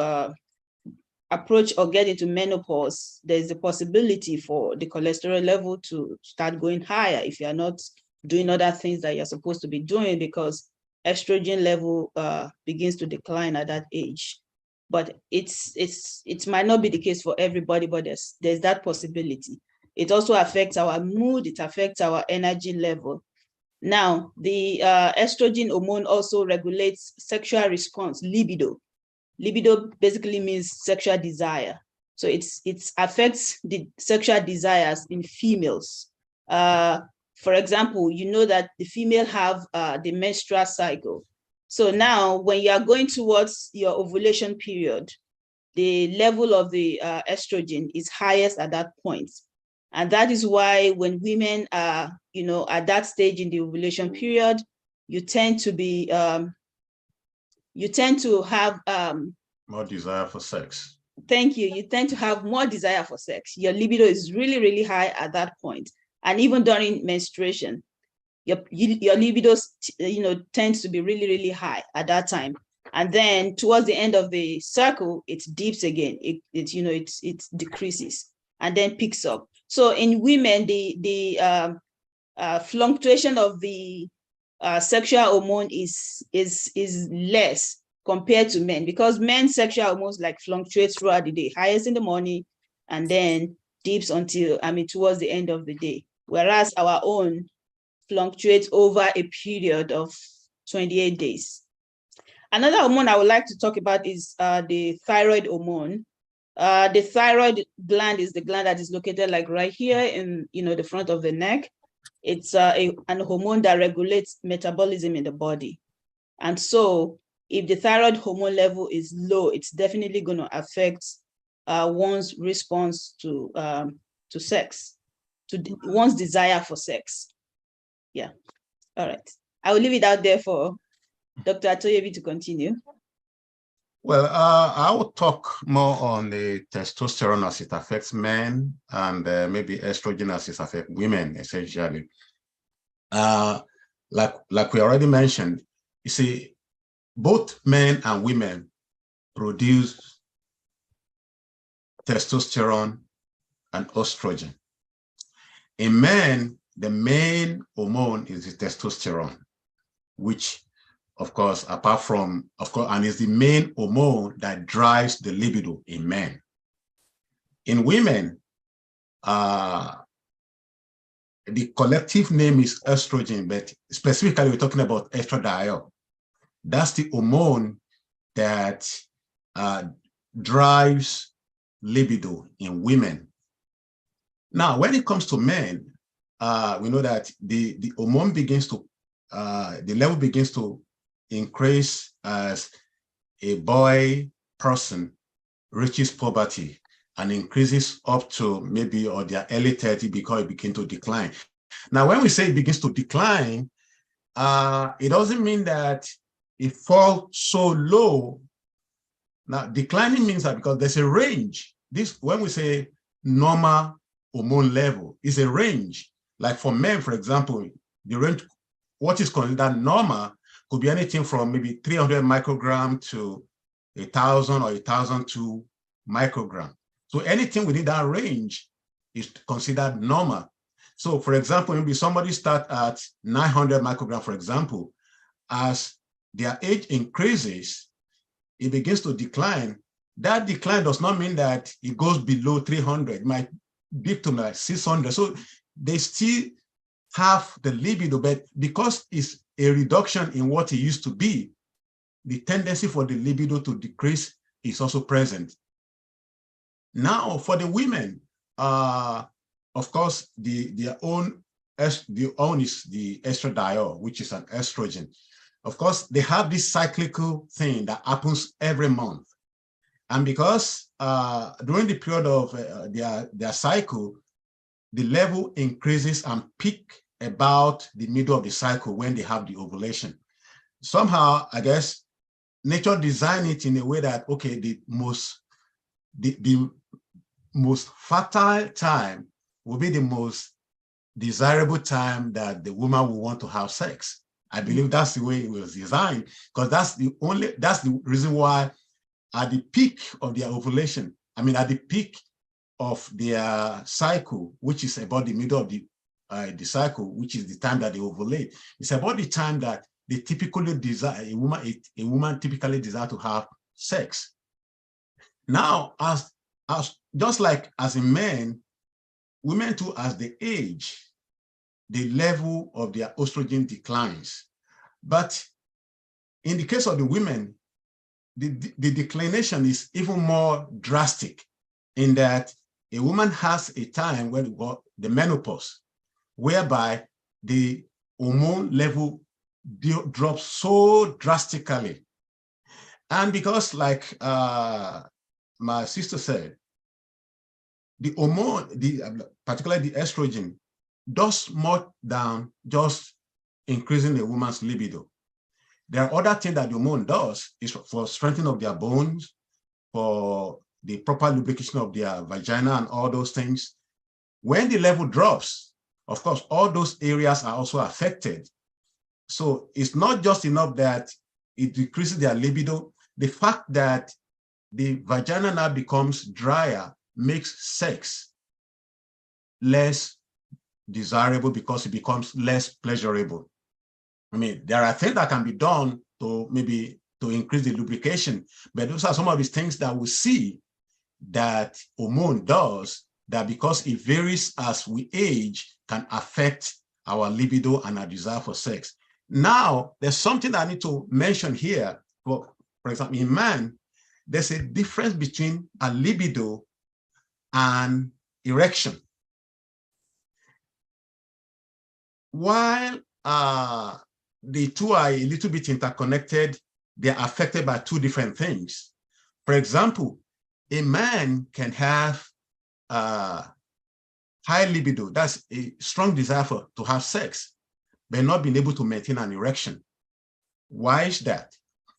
[SPEAKER 2] approach or get into menopause, there's a possibility for the cholesterol level to start going higher if you're not doing other things that you're supposed to be doing, because estrogen level begins to decline at that age. But it might not be the case for everybody, but there's that possibility. It also affects our mood, it affects our energy level. Now, the estrogen hormone also regulates sexual response, libido. Libido basically means sexual desire. So it affects the sexual desires in females. For example, that the female have the menstrual cycle. So now when you are going towards your ovulation period, the level of the estrogen is highest at that point. And that is why when women are, at that stage in the ovulation period, you tend to be, you tend to have
[SPEAKER 3] more desire for sex.
[SPEAKER 2] Thank you. You tend to have more desire for sex. Your libido is really, really high at that point. And even during menstruation, your libido, tends to be really, really high at that time. And then towards the end of the cycle, it dips again. It decreases and then picks up. So in women, the fluctuation of the sexual hormone is less compared to men, because men's sexual hormones like fluctuate throughout the day, highest in the morning and then dips until towards the end of the day, whereas our own fluctuates over a period of 28 days. Another hormone I would like to talk about is the thyroid hormone. The thyroid gland is the gland that is located like right here in the front of the neck. It's an hormone that regulates metabolism in the body. And so if the thyroid hormone level is low, it's definitely going to affect one's response to sex, to one's desire for sex. Yeah. All right. I will leave it out there for Dr. Atoyebi to continue.
[SPEAKER 3] Well, I will talk more on the testosterone as it affects men, and maybe estrogen as it affects women, essentially. Like we already mentioned, you see, both men and women produce testosterone and estrogen. In men, the main hormone is the testosterone, which, of course, and is the main hormone that drives the libido in men. In women, the collective name is estrogen, but specifically we're talking about estradiol. That's the hormone that drives libido in women. Now, when it comes to men, we know that the hormone begins to, the level begins to increase as a boy person reaches puberty and increases up to maybe or their early 30s because it begins to decline. Now, when we say it begins to decline, it doesn't mean that it falls so low. Now, declining means that because there's a range. When we say normal hormone level, is a range. Like for men, for example, the range, what is considered normal could be anything from maybe 300 microgram to 1,000 or 1,002 microgram. So anything within that range is considered normal. So for example, maybe somebody starts at 900 microgram, for example, as their age increases, it begins to decline. That decline does not mean that it goes below 300, it might dip to like 600. So they still have the libido, but because it's a reduction in what it used to be, the tendency for the libido to decrease is also present. Now, for the women, of course, their own is the estradiol, which is an estrogen. Of course, they have this cyclical thing that happens every month. And because during the period of their cycle, the level increases and peak about the middle of the cycle when they have the ovulation. Somehow, I guess, nature designed it in a way that, okay, the most fertile time will be the most desirable time that the woman will want to have sex. I believe that's the way it was designed, because that's the reason why at the peak of their ovulation, at the peak of their cycle, which is about the middle of the cycle, which is the time that they ovulate, it's about the time that they typically desire, a woman typically desire to have sex. Now, as just like as in men, women too, as they age, the level of their estrogen declines. But in the case of the women, the declination is even more drastic, in that a woman has a time when the menopause, whereby the hormone level drops so drastically. And because, like my sister said, the hormone, particularly the estrogen, does more than just increasing a woman's libido. There are other things that the hormone does is for strengthening of their bones, for the proper lubrication of their vagina and all those things. When the level drops, of course, all those areas are also affected. So it's not just enough that it decreases their libido. The fact that the vagina now becomes drier makes sex less desirable because it becomes less pleasurable. I mean, there are things that can be done to maybe to increase the lubrication, but those are some of these things that we see that hormone does, that because it varies as we age, can affect our libido and our desire for sex. Now, there's something I need to mention here. For example, in man, there's a difference between a libido and erection. While the two are a little bit interconnected, they're affected by two different things. For example, a man can have high libido, that's a strong desire to have sex, but not being able to maintain an erection. Why is that?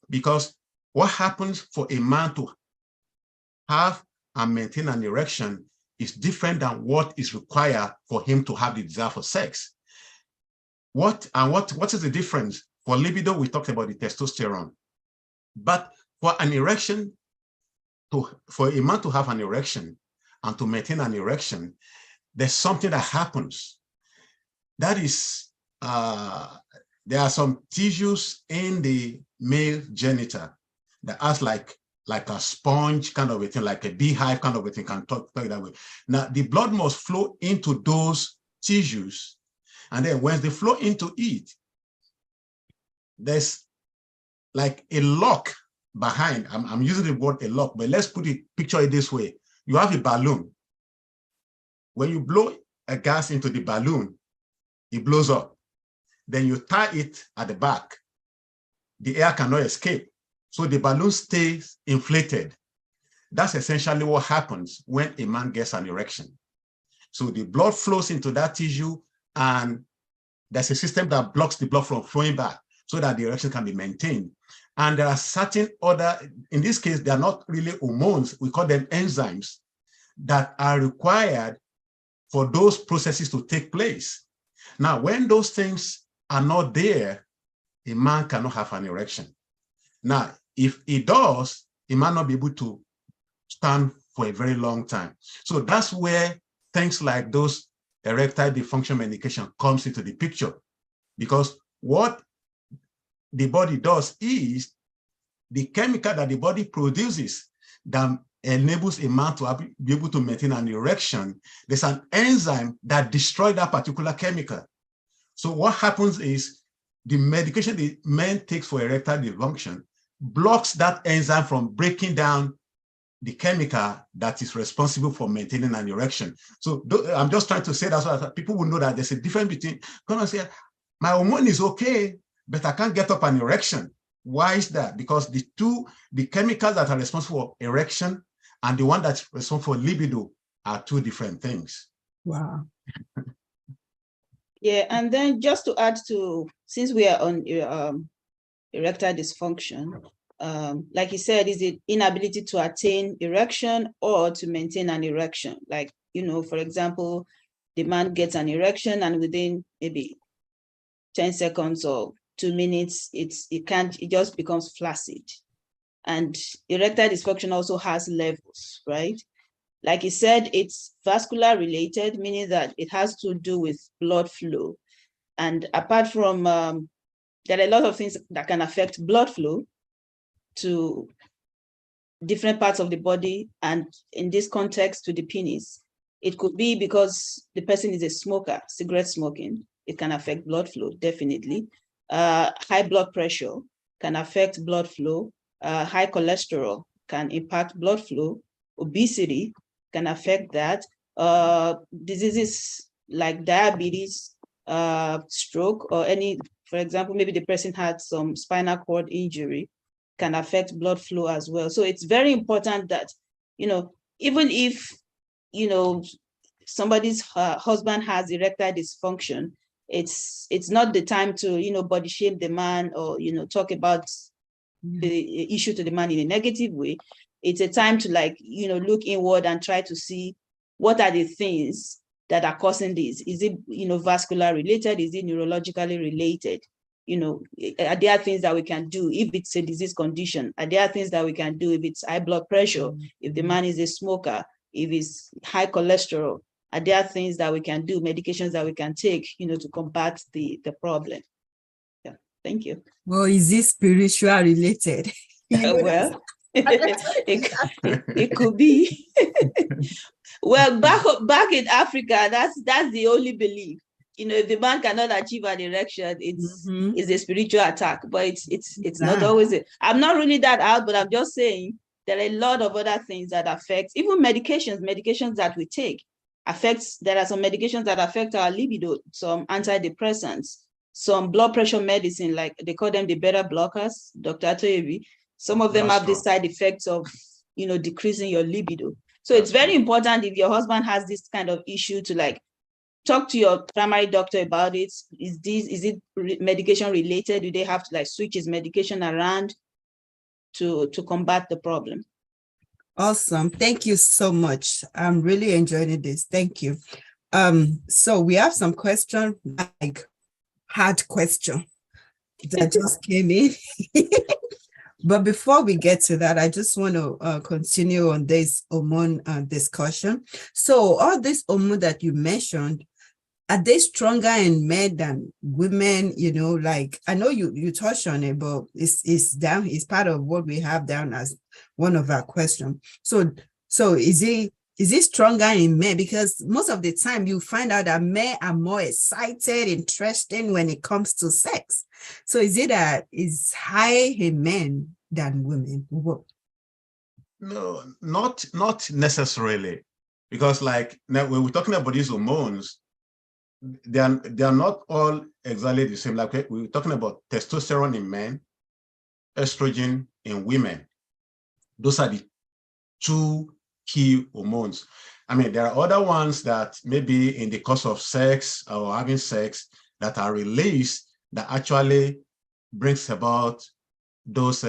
[SPEAKER 3] Because what happens for a man to have and maintain an erection is different than what is required for him to have the desire for sex. What is the difference? For libido, we talked about the testosterone. But for an erection, for a man to have an erection and to maintain an erection, there's something that happens. That is, there are some tissues in the male genital that acts like a sponge kind of a thing, like a beehive kind of a thing, can talk that way. Now, the blood must flow into those tissues, and then when they flow into it, there's like a lock behind. I'm using the word a lock, but let's picture it this way. You have a balloon. When you blow a gas into the balloon, it blows up. Then you tie it at the back. The air cannot escape. So the balloon stays inflated. That's essentially what happens when a man gets an erection. So the blood flows into that tissue, and there's a system that blocks the blood from flowing back so that the erection can be maintained. And there are certain other, in this case, they're not really hormones, we call them enzymes, that are required for those processes to take place. Now, when those things are not there, a man cannot have an erection. Now, if he does, he might not be able to stand for a very long time. So that's where things like those erectile dysfunction medication comes into the picture, because what the body does is the chemical that the body produces that enables a man to be able to maintain an erection. There's an enzyme that destroys that particular chemical. So what happens is the medication the man takes for erectile dysfunction blocks that enzyme from breaking down the chemical that is responsible for maintaining an erection. So I'm just trying to say that so that people will know that there's a difference between, come and say, my hormone is okay, but I can't get up an erection. Why is that? Because the chemicals that are responsible for erection and the one that's responsible for libido are two different things.
[SPEAKER 1] Wow.
[SPEAKER 2] Yeah, and then just to add to, since we are on erectile dysfunction, like you said, is it inability to attain erection or to maintain an erection? Like, you know, for example, the man gets an erection and within maybe 10 seconds or 2 minutes, it just becomes flaccid. And erectile dysfunction also has levels, right? Like you said, it's vascular related, meaning that it has to do with blood flow. And apart from, there are a lot of things that can affect blood flow to different parts of the body, and in this context to the penis. It could be because the person is a smoker, cigarette smoking. It can affect blood flow, definitely. High blood pressure can affect blood flow. High cholesterol can impact blood flow. Obesity can affect that. Diseases like diabetes, stroke, or any, for example, maybe the person had some spinal cord injury, can affect blood flow as well. So it's very important that, you know, even if, you know, somebody's husband has erectile dysfunction, it's not the time to, body shame the man or, talk about the issue to the man in a negative way. It's a time to look inward and try to see what are the things that are causing this. Is it, vascular related? Is it neurologically related? Are there things that we can do if it's a disease condition? Are there things that we can do if it's high blood pressure, if the man is a smoker, if it's high cholesterol? Are there things that we can do, medications that we can take, to combat the problem? Yeah, thank you.
[SPEAKER 1] Well, is this spiritual related?
[SPEAKER 2] Well, it could be. Well, back in Africa, that's the only belief. If the man cannot achieve an erection, it's a spiritual attack. But it's not always it. I'm not ruling that out, but I'm just saying there are a lot of other things that affect, even medications that we take affects. There are some medications that affect our libido, some antidepressants, some blood pressure medicine, like they call them the beta blockers, Dr. Atoyebi. Some of them have the side effects of, decreasing your libido. So it's very important, if your husband has this kind of issue, to talk to your primary doctor about it. Is it medication related? Do they have to switch his medication around to combat the problem?
[SPEAKER 1] Awesome. Thank you so much. I'm really enjoying this. Thank you. So we have some questions, hard question that just came in. But before we get to that, I just want to continue on this hormone discussion. So all these hormone that you mentioned, are they stronger in men than women? I know you touched on it, but it's part of what we have down as one of our questions. So is it stronger in men? Because most of the time you find out that men are more excited, interested when it comes to sex. So is high in men than women?
[SPEAKER 3] No, not necessarily. Because now when we're talking about these hormones, they are not all exactly the same. Like we're talking about testosterone in men, estrogen in women. Those are the two key hormones. I mean, there are other ones that maybe in the course of sex or having sex that are released that actually brings about those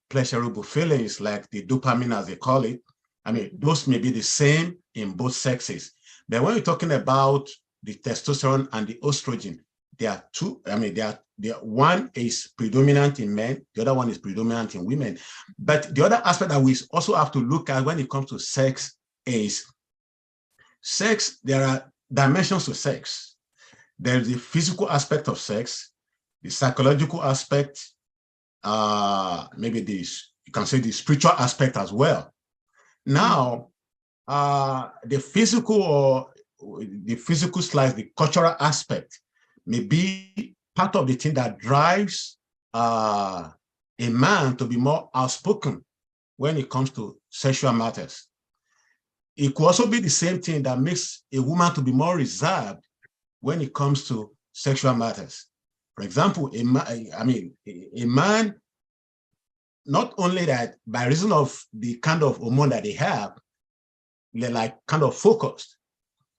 [SPEAKER 3] pleasurable feelings, like the dopamine, as they call it. I mean, those may be the same in both sexes. But when we're talking about the testosterone and the estrogen, there are two. I mean, one is predominant in men, the other one is predominant in women. But the other aspect that we also have to look at when it comes to sex is sex. There are dimensions to sex. There's the physical aspect of sex, the psychological aspect, maybe you can say the spiritual aspect as well. Now, the physical slice, the cultural aspect may be part of the thing that drives a man to be more outspoken when it comes to sexual matters. It could also be the same thing that makes a woman to be more reserved when it comes to sexual matters. For example, a man, not only that, by reason of the kind of hormone that they have, they're kind of focused.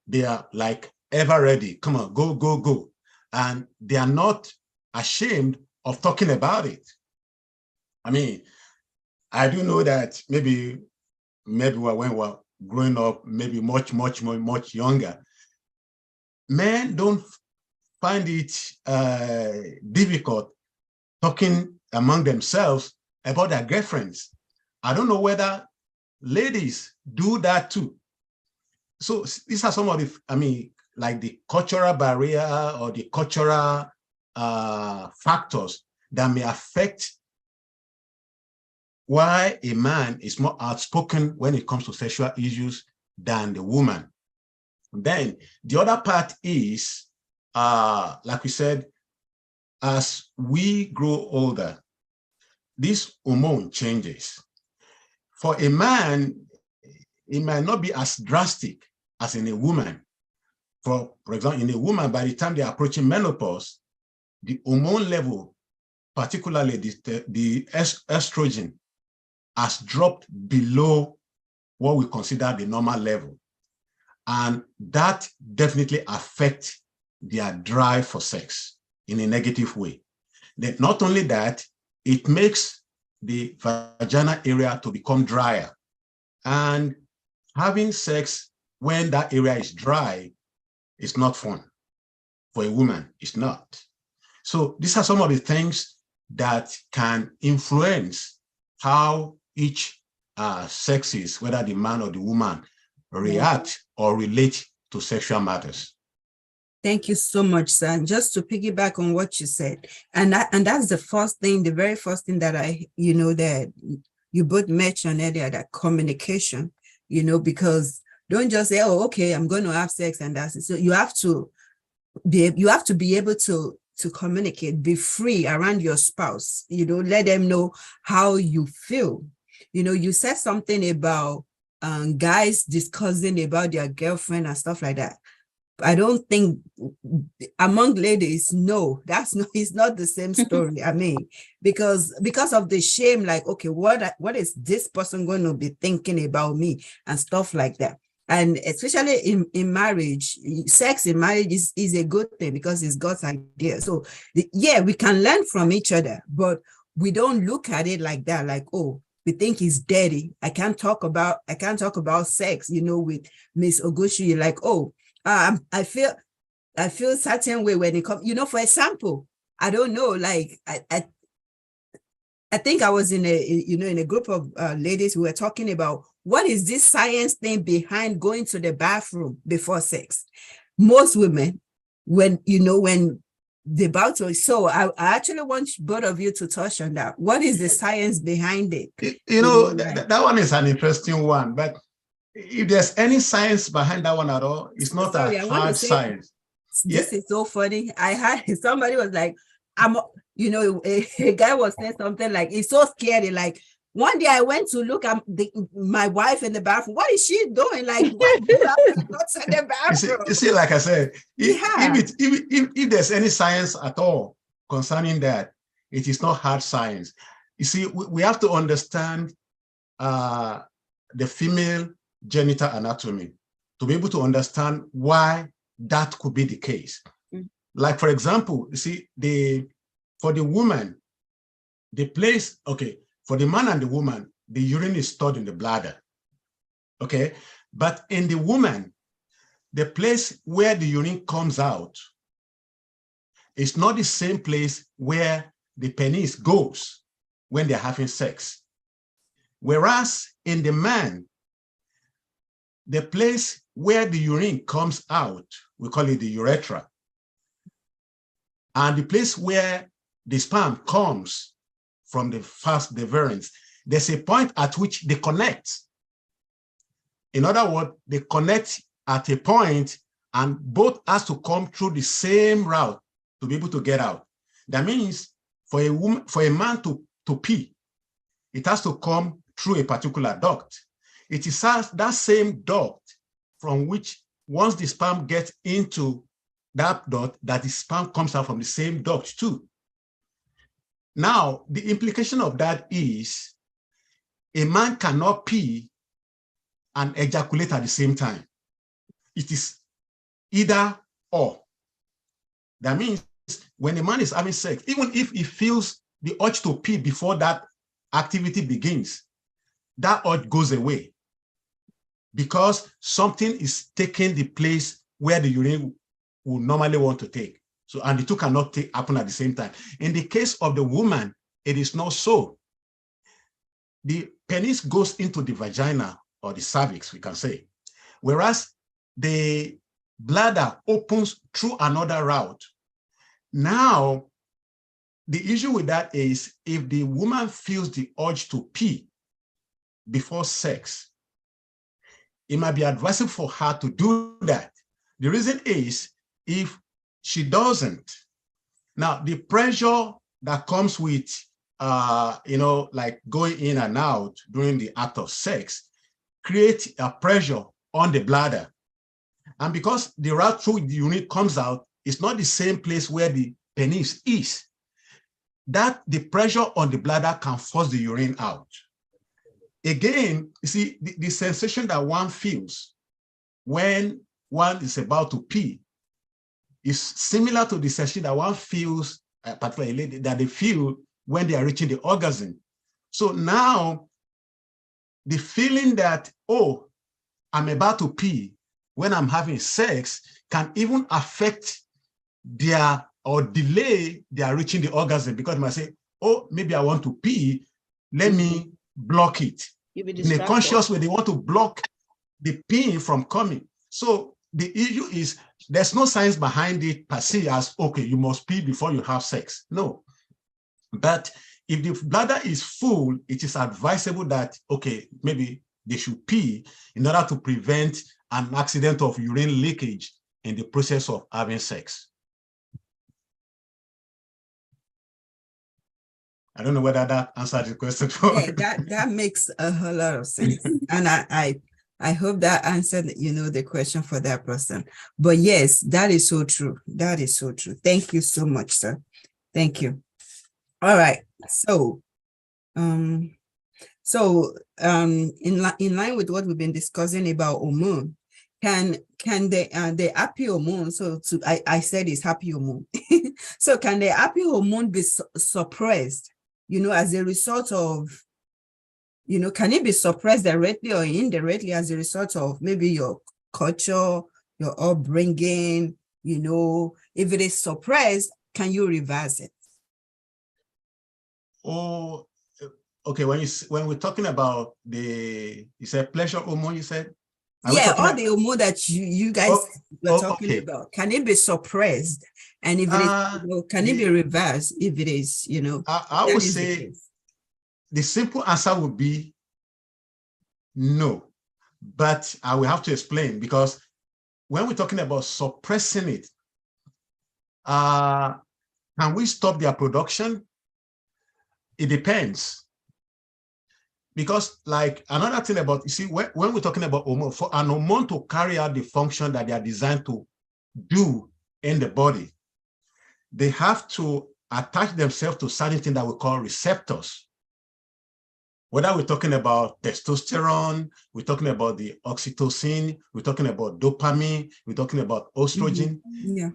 [SPEAKER 3] They are ever ready. Come on, go, go, go. And they are not ashamed of talking about it. I mean, I do know that maybe when we were growing up, maybe much younger, men don't find it difficult talking among themselves about their girlfriends. I don't know whether ladies do that too. So these are some of the, the cultural barrier or the cultural factors that may affect why a man is more outspoken when it comes to sexual issues than the woman. Then the other part is, like we said, as we grow older, this hormone changes. For a man, it might not be as drastic as in a woman. For example, in a woman, by the time they're approaching menopause, the hormone level, particularly the estrogen, has dropped below what we consider the normal level. And that definitely affects their drive for sex in a negative way. Then not only that, it makes the vaginal area to become drier. And having sex when that area is dry is not fun. For a woman, it's not. So these are some of the things that can influence how each sexes, whether the man or the woman, react or relate to sexual matters.
[SPEAKER 1] Thank you so much, sir. And just to piggyback on what you said, and that's the first thing, the very first thing that that you both mentioned earlier, that communication, because don't just say, oh, okay, I'm going to have sex and that's it. So you have to be able to communicate, be free around your spouse, let them know how you feel. You said something about guys discussing about their girlfriend and stuff like that. I don't think among ladies, no, it's not the same story. I mean, because of the shame, like, okay, what is this person going to be thinking about me and stuff like that. And especially in marriage, sex in marriage is a good thing because it's God's idea. So yeah, we can learn from each other, but we don't look at it like that, like, oh, we think it's dirty. I can't talk about sex, with Miss Oguchi, like, oh, I feel certain way when it comes, for example, I don't know, like, I think I was in a group of ladies who were talking about what is this science thing behind going to the bathroom before sex. Most women, when they're about to, so I actually want both of you to touch on that. What is the science behind it?
[SPEAKER 3] That one is an interesting one, but if there's any science behind that one at all, it's not a hard science.
[SPEAKER 1] This is so funny. I had somebody was like, a guy was saying something like, he's so scary. Like, one day I went to look at my wife in the bathroom. What is she doing? Like, what do you have to go to the bathroom?
[SPEAKER 3] You see, like I said, if there's any science at all concerning that, it is not hard science. You see, we have to understand the female genital anatomy to be able to understand why that could be the case. Like, for example, you see, for the woman, the place, okay, for the man and the woman, the urine is stored in the bladder, okay? But in the woman, the place where the urine comes out is not the same place where the penis goes when they're having sex. Whereas in the man, the place where the urine comes out, we call it the urethra. And the place where the sperm comes from the first deferens, there's a point at which they connect. In other words, they connect at a point and both has to come through the same route to be able to get out. That means for a man to pee, it has to come through a particular duct. It is that same duct from which once the sperm gets into that duct, that the sperm comes out from the same duct too. Now, the implication of that is a man cannot pee and ejaculate at the same time. It is either or. That means when a man is having sex, even if he feels the urge to pee before that activity begins, that urge goes away because something is taking the place where the urine would normally want to take. So, and the two cannot happen at the same time. In the case of the woman, it is not so. The penis goes into the vagina or the cervix, we can say, whereas the bladder opens through another route. Now, the issue with that is if the woman feels the urge to pee before sex, it might be advisable for her to do that. The reason is if she doesn't, now the pressure that comes with, like going in and out during the act of sex creates a pressure on the bladder. And because the route through the urine comes out, it's not the same place where the penis is. That the pressure on the bladder can force the urine out. Again, you see, the sensation that one feels when one is about to pee is similar to the sensation that one feels, particularly that they feel when they are reaching the orgasm. So now, the feeling that, oh, I'm about to pee when I'm having sex can even affect their or delay their reaching the orgasm, because they might say, oh, maybe I want to pee, let me block it. In a conscious way, they want to block the peeing from coming. So the issue is there's no science behind it per se as, okay, you must pee before you have sex. No. But if the bladder is full, it is advisable that, okay, maybe they should pee in order to prevent an accident of urine leakage in the process of having sex. I don't know whether that answered the question.
[SPEAKER 1] Yeah, that makes a whole lot of sense. And I hope that answered, the question for that person. But yes, that is so true. That is so true. Thank you so much, sir. Thank you. All right. So, in line with what we've been discussing about hormone, can the happy hormone, I said it's happy hormone. So can the happy hormone be suppressed, as a result of, can it be suppressed directly or indirectly as a result of maybe your culture, your upbringing, if it is suppressed, can you reverse it?
[SPEAKER 3] Oh, okay. When we're talking about you said pleasure hormone, you said?
[SPEAKER 1] Yeah, all the hormone that you guys were talking about, can it be suppressed? And if it is, can it be reversed if it is,
[SPEAKER 3] I would say the simple answer would be no, but I will have to explain, because when we're talking about suppressing it, can we stop their production? It depends. Because like another thing about, you see, when we're talking about hormone, for an hormone to carry out the function that they are designed to do in the body, they have to attach themselves to certain things that we call receptors. Whether we're talking about testosterone, we're talking about the oxytocin, we're talking about dopamine, we're talking about estrogen.
[SPEAKER 1] Yeah.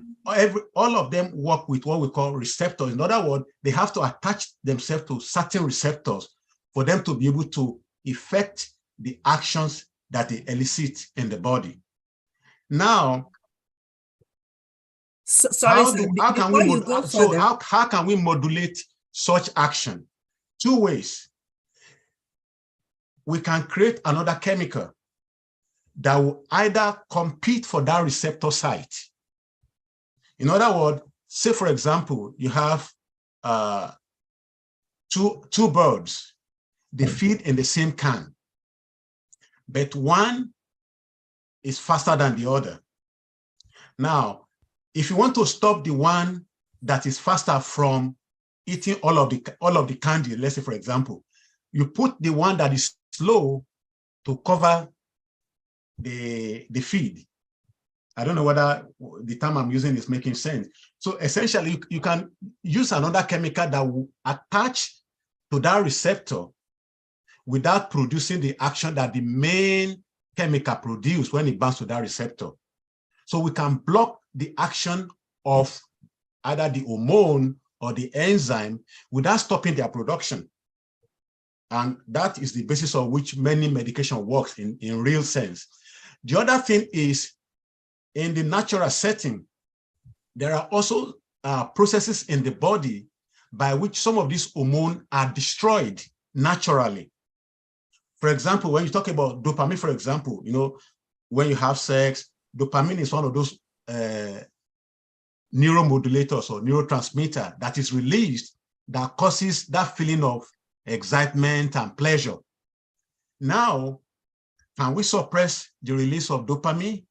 [SPEAKER 3] All of them work with what we call receptors. In other words, they have to attach themselves to certain receptors for them to be able to effect the actions that they elicit in the body. Now, how can we modulate such action? Two ways. We can create another chemical that will either compete for that receptor site. In other words, say for example, you have two birds. They feed in the same can, but one is faster than the other. Now, if you want to stop the one that is faster from eating all of the candy, let's say for example, you put the one that is slow to cover the feed. I don't know whether the term I'm using is making sense. So essentially, you can use another chemical that will attach to that receptor without producing the action that the main chemical produces when it binds to that receptor. So we can block the action of either the hormone or the enzyme without stopping their production. And that is the basis of which many medication works in real sense. The other thing is, in the natural setting, there are also processes in the body by which some of these hormones are destroyed naturally. For example, when you talk about dopamine, for example, when you have sex, dopamine is one of those neuromodulators or neurotransmitter that is released that causes that feeling of excitement and pleasure. Now, can we suppress the release of dopamine?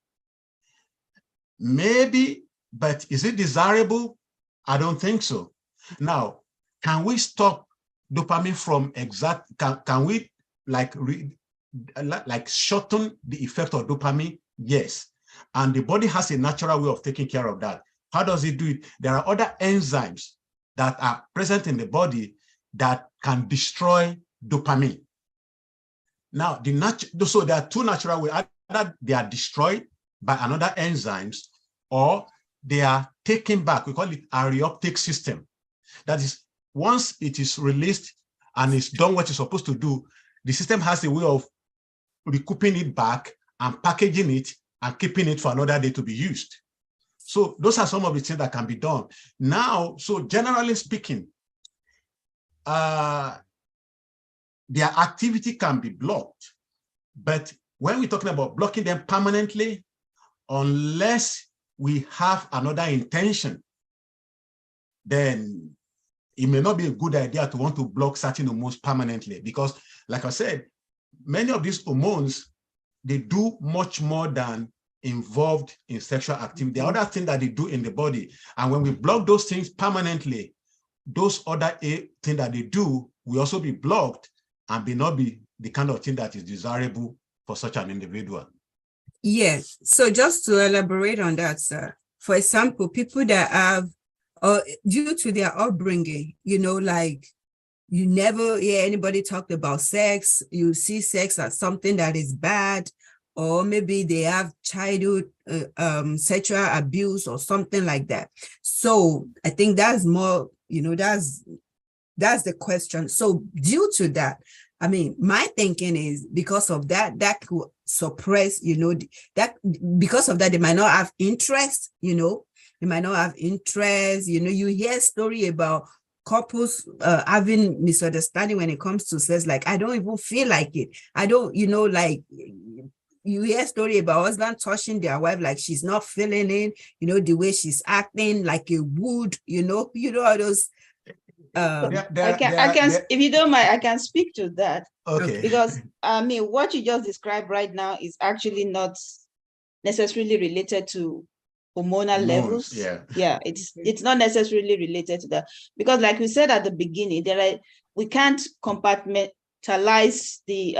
[SPEAKER 3] Maybe, but is it desirable? I don't think so. Now, can we stop dopamine from can we like shorten the effect of dopamine? Yes. And the body has a natural way of taking care of that. How does it do it? There are other enzymes that are present in the body that can destroy dopamine. Now, so there are two natural ways. Either they are destroyed by another enzymes, or they are taken back. We call it a reuptake system. That is, once it is released and it's done what it's supposed to do, the system has a way of recouping it back and packaging it and keeping it for another day to be used. So those are some of the things that can be done. Now, so generally speaking, their activity can be blocked. But when we're talking about blocking them permanently, unless we have another intention, then it may not be a good idea to want to block certain hormones permanently, because like I said, many of these hormones, they do much more than involved in sexual activity. There are other things that they do in the body. And when we block those things permanently, those other things that they do will also be blocked and may not be the kind of thing that is desirable for such an individual.
[SPEAKER 1] Yes. So just to elaborate on that, sir, for example, people that have, due to their upbringing, you know, like you never hear anybody talk about sex, you see sex as something that is bad, or maybe they have childhood sexual abuse or something like that. So I think that's more, you know, that's the question. So due to that, I mean, my thinking is because of that, that could suppress, you know, that because of that, they might not have interest, you know, they might not have interest. You know, you hear story about couples having misunderstanding when it comes to sex, like, I don't even feel like it. I don't, you know, like, you hear story about husband touching their wife like she's not feeling it, you know, the way she's acting like a wood, you know all those.
[SPEAKER 2] If you don't mind, I can speak to that.
[SPEAKER 3] Okay.
[SPEAKER 2] Because I mean, what you just described right now is actually not necessarily related to hormonal levels. Yeah, it's not necessarily related to that, because like we said at the beginning, we can't compartmentalize the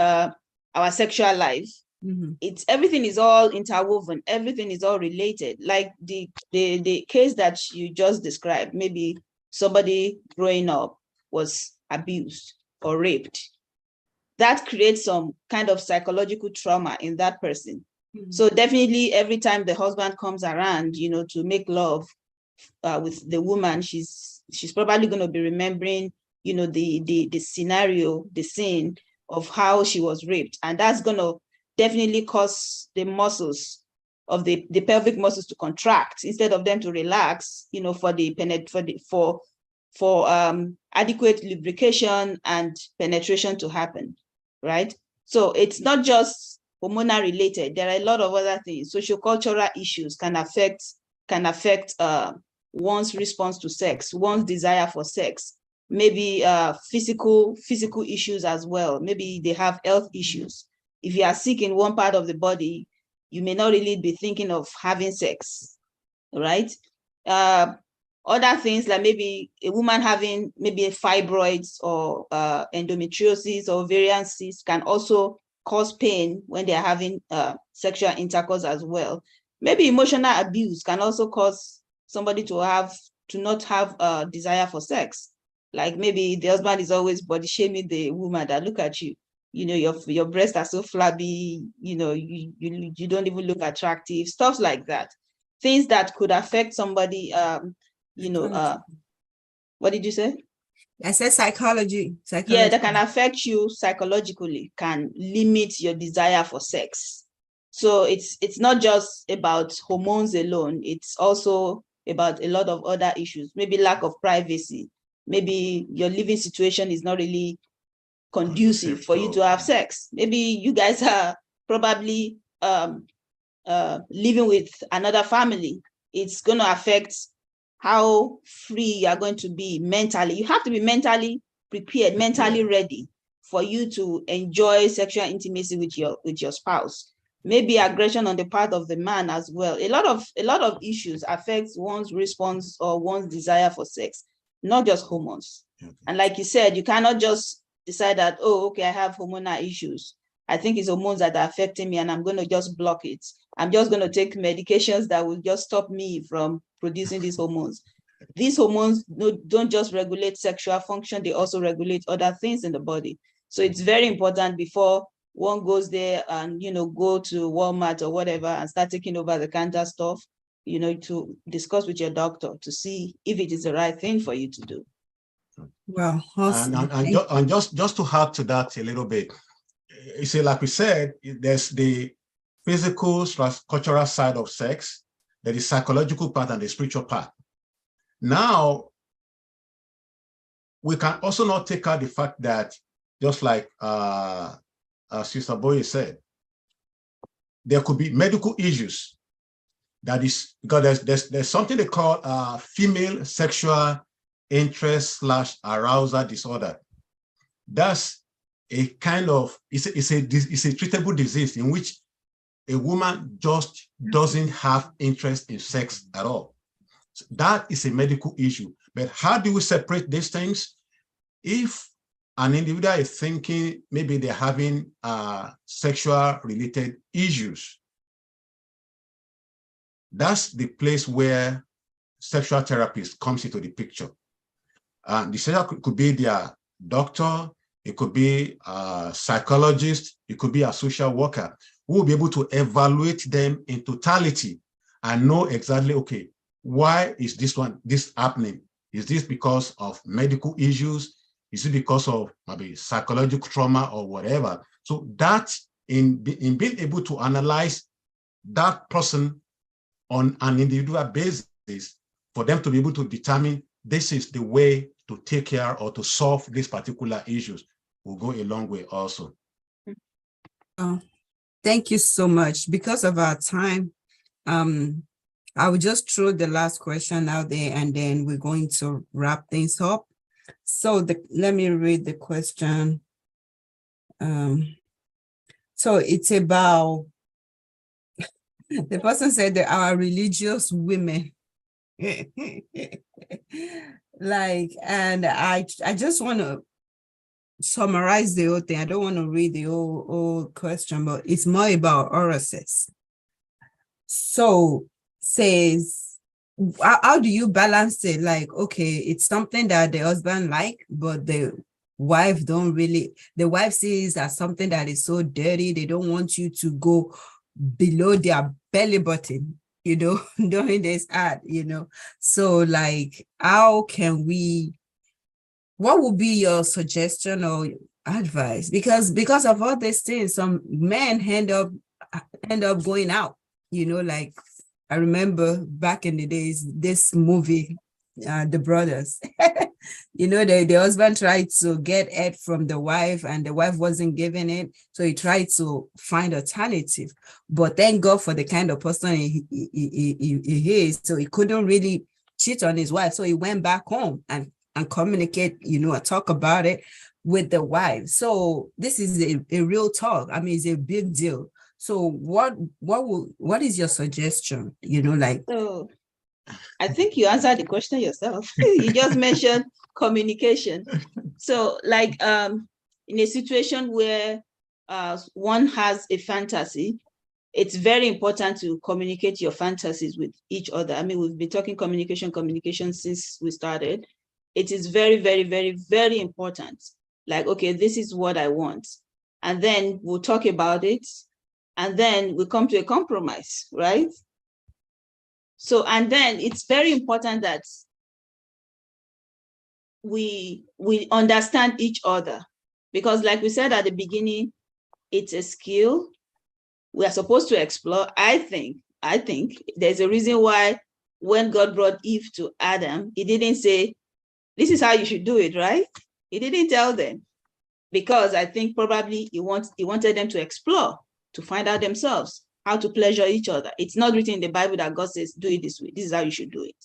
[SPEAKER 2] our sexual life.
[SPEAKER 1] Mm-hmm.
[SPEAKER 2] It's everything is all interwoven, everything is all related. Like the case that you just described, maybe somebody growing up was abused or raped. That creates some kind of psychological trauma in that person. Mm-hmm. So definitely every time the husband comes around, you know, to make love with the woman, she's probably going to be remembering, you know, the scenario, the scene of how she was raped. And that's going to definitely cause the muscles of the pelvic muscles to contract instead of them to relax, you know, for adequate lubrication and penetration to happen, right? So it's not just hormonal related. There are a lot of other things. Sociocultural issues can affect one's response to sex, one's desire for sex. Maybe physical issues as well. Maybe they have health issues. If you are sick in one part of the body, you may not really be thinking of having sex, right? Other things like maybe a woman having maybe fibroids or endometriosis or ovarian cysts can also cause pain when they're having sexual intercourse as well. Maybe emotional abuse can also cause somebody to not have a desire for sex. Like maybe the husband is always body shaming the woman that, look at you, you know, your breasts are so flabby, you know, you don't even look attractive, stuff like that. Things that could affect somebody, you know, what did you say?
[SPEAKER 1] I said psychology.
[SPEAKER 2] Yeah, that can affect you psychologically, can limit your desire for sex. So it's not just about hormones alone. It's also about a lot of other issues, maybe lack of privacy. Maybe your living situation is not really conducive for you to have sex. Maybe you guys are probably living with another family. It's going to affect how free you are going to be mentally. You have to be mentally prepared, mentally ready for you to enjoy sexual intimacy with your spouse. Maybe aggression on the part of the man as well. A lot of issues affect one's response or one's desire for sex, not just hormones. Okay. And like you said, you cannot just decide that, oh, okay, I have hormonal issues. I think it's hormones that are affecting me and I'm going to just block it. I'm just going to take medications that will just stop me from producing these hormones. These hormones don't just regulate sexual function, they also regulate other things in the body. So it's very important before one goes there and, you know, go to Walmart or whatever and start taking over the counter stuff. to discuss with your doctor to see if it is the right thing for you to do.
[SPEAKER 1] Well, awesome.
[SPEAKER 3] And just to add to that a little bit, you see, like we said, there's the physical / cultural side of sex, there is psychological part and the spiritual part. Now, we can also not take out the fact that, just like Sister Boye said, there could be medical issues. That is, because there's something they call female sexual interest / arousal disorder. That's a kind of, it's a treatable disease in which a woman just doesn't have interest in sex at all. So that is a medical issue. But how do we separate these things? If an individual is thinking maybe they're having sexual related issues, that's the place where sexual therapist comes into the picture. The sexual could be their doctor, it could be a psychologist, it could be a social worker who will be able to evaluate them in totality and know exactly, okay, why is this happening? Is this because of medical issues? Is it because of maybe psychological trauma or whatever? So that in being able to analyze that person on an individual basis for them to be able to determine this is the way to take care or to solve these particular issues will go a long way also.
[SPEAKER 1] Thank you so much. Because of our time, I will just throw the last question out there and then we're going to wrap things up. So let me read the question. So it's about, the person said that our religious women, and I just want to summarize the whole thing. I don't want to read the whole question, but it's more about oral sex. So says, how do you balance it? Like, okay, it's something that the husband like, but the wife don't really, the wife sees as something that is so dirty. They don't want you to go below their belly button, during this ad, So like, how can we, what would be your suggestion or advice? Because of all these things, some men end up going out, like I remember back in the days, this movie, The Brothers, the husband tried to get head from the wife and the wife wasn't giving it. So he tried to find alternative, but thank God for the kind of person he is. So he couldn't really cheat on his wife. So he went back home and communicate, talk about it with the wife. So this is a real talk. I mean, it's a big deal. So what is your suggestion?
[SPEAKER 2] So I think you answered the question yourself. You just mentioned communication. So like in a situation where one has a fantasy, it's very important to communicate your fantasies with each other. I mean, we've been talking communication since we started. It is very, very, very, very important. Like, okay, this is what I want. And then we'll talk about it. And then we come to a compromise, right? So, and then it's very important that we understand each other, because like we said at the beginning, it's a skill we are supposed to explore. I think there's a reason why when God brought Eve to Adam, he didn't say, this is how you should do it, right? He didn't tell them, because I think probably he wanted them to explore, to find out themselves how to pleasure each other. It's not written in the Bible that God says, do it this way. This is how you should do it.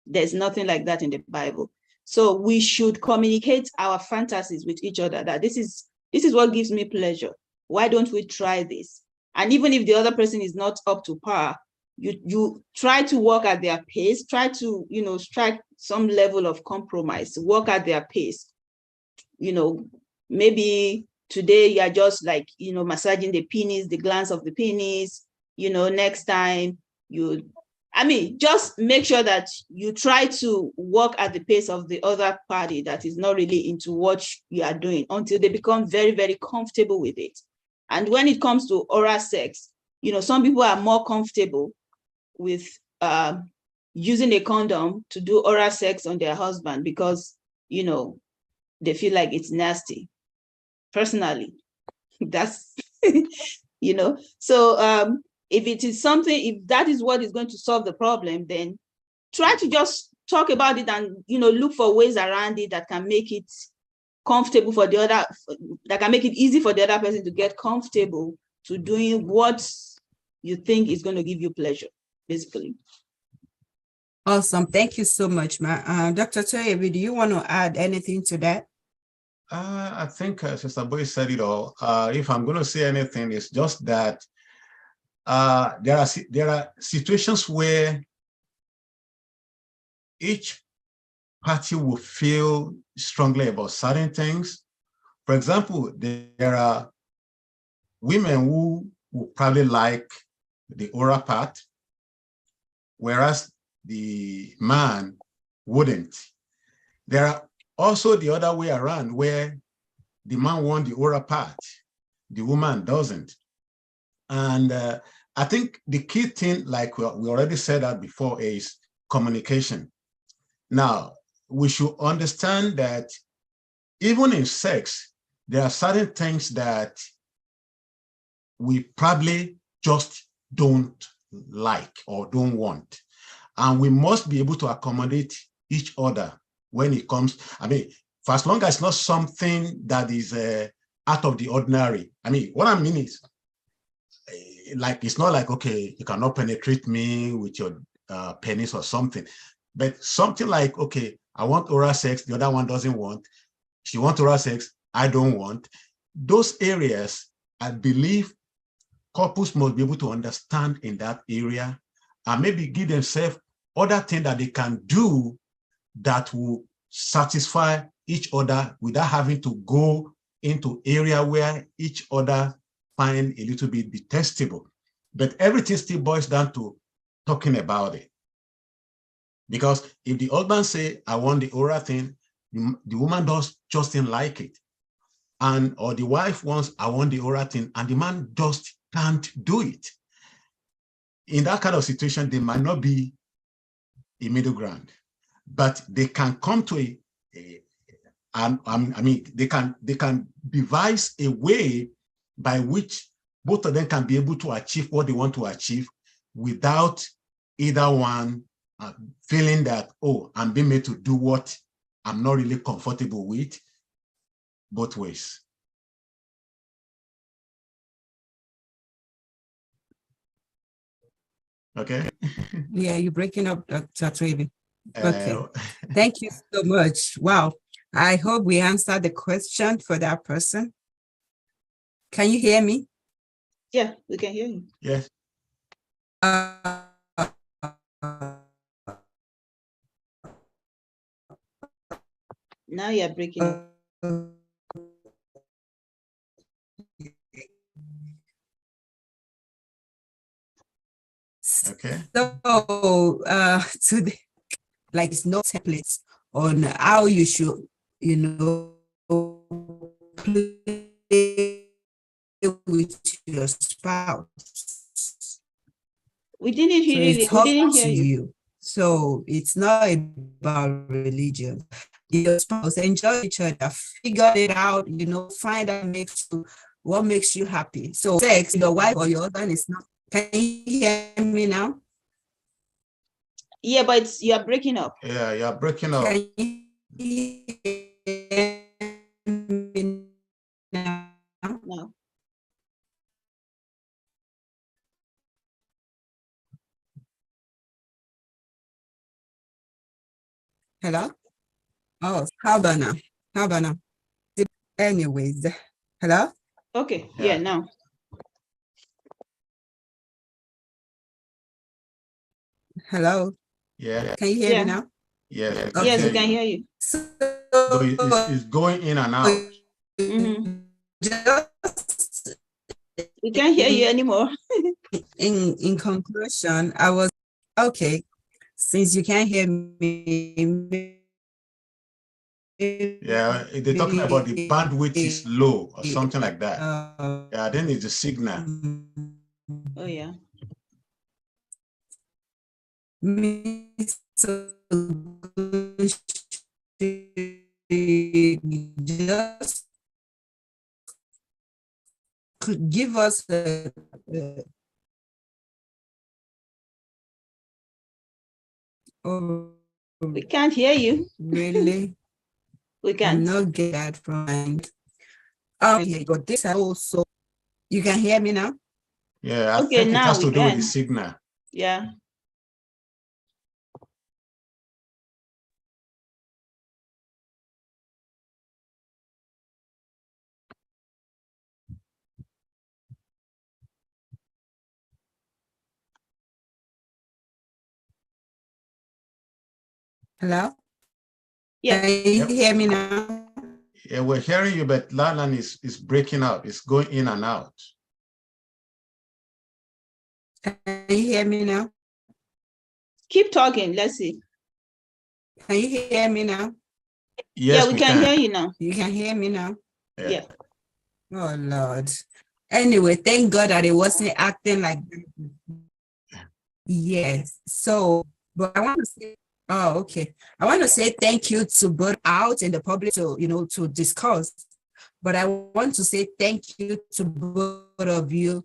[SPEAKER 2] There's nothing like that in the Bible. So we should communicate our fantasies with each other, that this is what gives me pleasure. Why don't we try this? And even if the other person is not up to par, you try to work at their pace, try to, strike some level of compromise, work at their pace. Maybe today you are just like, massaging the penis, the glands of the penis, next time just make sure that you try to work at the pace of the other party that is not really into what you are doing until they become very, very comfortable with it. And when it comes to oral sex, some people are more comfortable with using a condom to do oral sex on their husband because, you know, they feel like it's nasty. Personally, that's, you know, so if it is something, if that is what is going to solve the problem, then try to just talk about it and, you know, look for ways around it that can make it comfortable for the other, that can make it easy for the other person to get comfortable to doing what you think is going to give you pleasure, basically.
[SPEAKER 1] Awesome. Thank you so much, Dr. Toyebi, do you want to add anything to that?
[SPEAKER 3] I think Sister Boy said it all. If I'm going to say anything, it's just that there are situations where each party will feel strongly about certain things. For example, there are women who will probably like the oral part, whereas the man wouldn't. There are also the other way around, where the man wants the oral part, the woman doesn't. And I think the key thing, like we already said that before, is communication. Now, we should understand that even in sex, there are certain things that we probably just don't like or don't want. And we must be able to accommodate each other when it comes, I mean, for as long as it's not something that is out of the ordinary. I mean, what I mean is, like, it's not like, okay, you cannot penetrate me with your penis or something, but something like, okay, I want oral sex, the other one doesn't want. She wants oral sex, I don't want. Those areas, I believe couples must be able to understand in that area and maybe give themselves other things that they can do that will satisfy each other without having to go into area where each other find a little bit detestable. But everything still boils down to talking about it. Because if the husband say, I want the oral thing, the woman just didn't like it. And or the wife wants, I want the oral thing, and the man just can't do it. In that kind of situation, there might not be a middle ground, but they can come to they can devise a way by which both of them can be able to achieve what they want to achieve without either one feeling that, oh, I'm being made to do what I'm not really comfortable with, both ways. Okay.
[SPEAKER 1] Yeah, you're breaking up, Dr. Toyebi. Okay. Thank you so much. Wow. I hope we answered the question for that person. Can you hear me?
[SPEAKER 2] Yeah, we can hear you.
[SPEAKER 3] Yes.
[SPEAKER 2] Now you're breaking up.
[SPEAKER 3] Okay.
[SPEAKER 1] So today, like, it's no templates on how you should, you know, play with your spouse.
[SPEAKER 2] We didn't hear you.
[SPEAKER 1] It's
[SPEAKER 2] We
[SPEAKER 1] up
[SPEAKER 2] didn't
[SPEAKER 1] to
[SPEAKER 2] hear you.
[SPEAKER 1] you. So it's not about religion. Your spouse, enjoy each other, figure it out, you know, find out what makes you happy. So sex, your wife or your husband is not. Can you hear me now?
[SPEAKER 2] Yeah, but you're breaking up.
[SPEAKER 3] Yeah, you're breaking up.
[SPEAKER 1] Can you hear me now?
[SPEAKER 2] No.
[SPEAKER 1] Hello? Oh, how about now? How about now? Anyways, hello?
[SPEAKER 2] Okay, yeah, now.
[SPEAKER 1] Hello?
[SPEAKER 3] Yeah.
[SPEAKER 1] Can you hear me now?
[SPEAKER 3] Yes.
[SPEAKER 1] Okay.
[SPEAKER 2] Yes, we can hear you.
[SPEAKER 1] So
[SPEAKER 3] But it's going in and out.
[SPEAKER 1] just
[SPEAKER 2] We can't hear you anymore.
[SPEAKER 1] in conclusion, I was okay. Since you can't hear me,
[SPEAKER 3] Yeah, they're talking about the bandwidth is low or something like that. Yeah, then it's the signal.
[SPEAKER 2] Oh, yeah.
[SPEAKER 1] Mr. Just could give us
[SPEAKER 2] We can't hear you.
[SPEAKER 1] Really?
[SPEAKER 2] We can't.
[SPEAKER 1] I'm not get that from but this also, you can hear me now?
[SPEAKER 3] Yeah, I
[SPEAKER 2] Okay,
[SPEAKER 3] think it
[SPEAKER 2] now
[SPEAKER 3] has
[SPEAKER 2] we
[SPEAKER 3] to do with
[SPEAKER 2] can.
[SPEAKER 3] the signal.
[SPEAKER 2] Yeah.
[SPEAKER 1] Hello?
[SPEAKER 2] Yeah.
[SPEAKER 1] Can you
[SPEAKER 3] Yep.
[SPEAKER 1] hear me now?
[SPEAKER 3] Yeah, we're hearing you, but Lalan is breaking up. It's going in and out.
[SPEAKER 1] Can you hear me now?
[SPEAKER 2] Keep talking. Let's see.
[SPEAKER 1] Can you hear me now?
[SPEAKER 3] Yes,
[SPEAKER 2] yeah, we can hear you now.
[SPEAKER 1] You can hear me now?
[SPEAKER 2] Yeah.
[SPEAKER 1] Oh, Lord. Anyway, thank God that it wasn't acting like that. Yes. So, but I want to say, oh, okay. I want to say thank you to both out in the public to discuss. But I want to say thank you to both of you,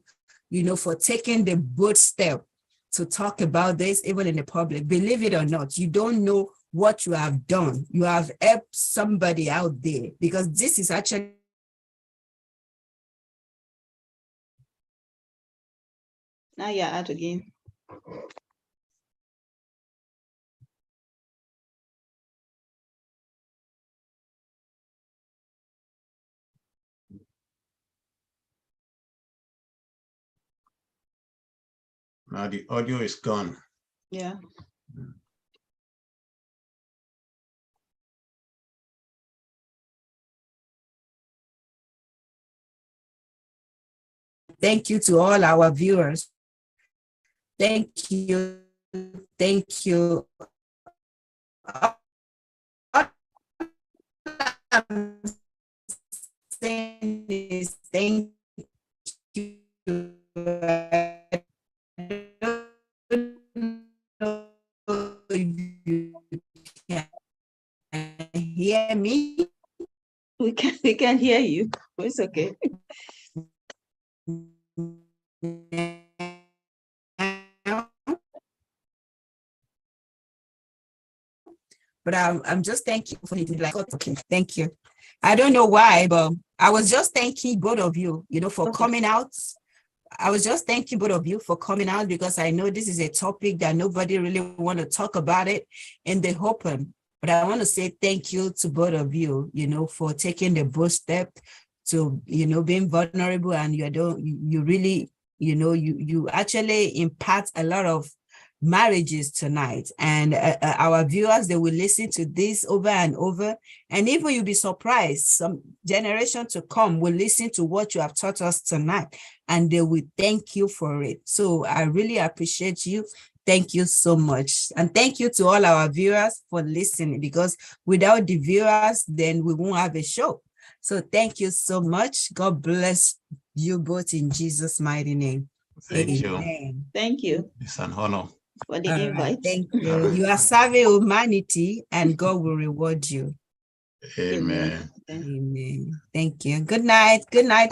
[SPEAKER 1] for taking the bold step to talk about this, even in the public. Believe it or not, you don't know what you have done. You have helped somebody out there, because this is actually
[SPEAKER 2] Now you're out again.
[SPEAKER 3] Now the audio is gone.
[SPEAKER 2] Yeah.
[SPEAKER 1] thank you to all our viewers. Thank you. Thank you. All I'm saying is thank you. I don't know if you can hear me.
[SPEAKER 2] We can hear you. It's okay.
[SPEAKER 1] But I'm just thanking you for it. Like, okay, thank you. I don't know why, but I was just thanking both of you, for coming out. I was just thanking both of you for coming out, because I know this is a topic that nobody really want to talk about it in the open. But I want to say thank you to both of you, for taking the bold step to, being vulnerable, and you really, you actually impact a lot of marriages tonight. And our viewers, they will listen to this over and over, and even you'll be surprised, some generation to come will listen to what you have taught us tonight, and they will thank you for it. So I really appreciate you. Thank you so much. And thank you to all our viewers for listening, because without the viewers, then we won't have a show. So thank you so much. God bless you both in Jesus' mighty name.
[SPEAKER 3] Thank you.
[SPEAKER 1] Amen.
[SPEAKER 2] Thank you
[SPEAKER 3] It's an honor.
[SPEAKER 2] for the
[SPEAKER 1] All right,
[SPEAKER 2] invite.
[SPEAKER 1] thank you. You are serving humanity, and God will reward you.
[SPEAKER 3] Amen.
[SPEAKER 2] Amen.
[SPEAKER 1] Amen. Thank you. Good night. Good night, everyone.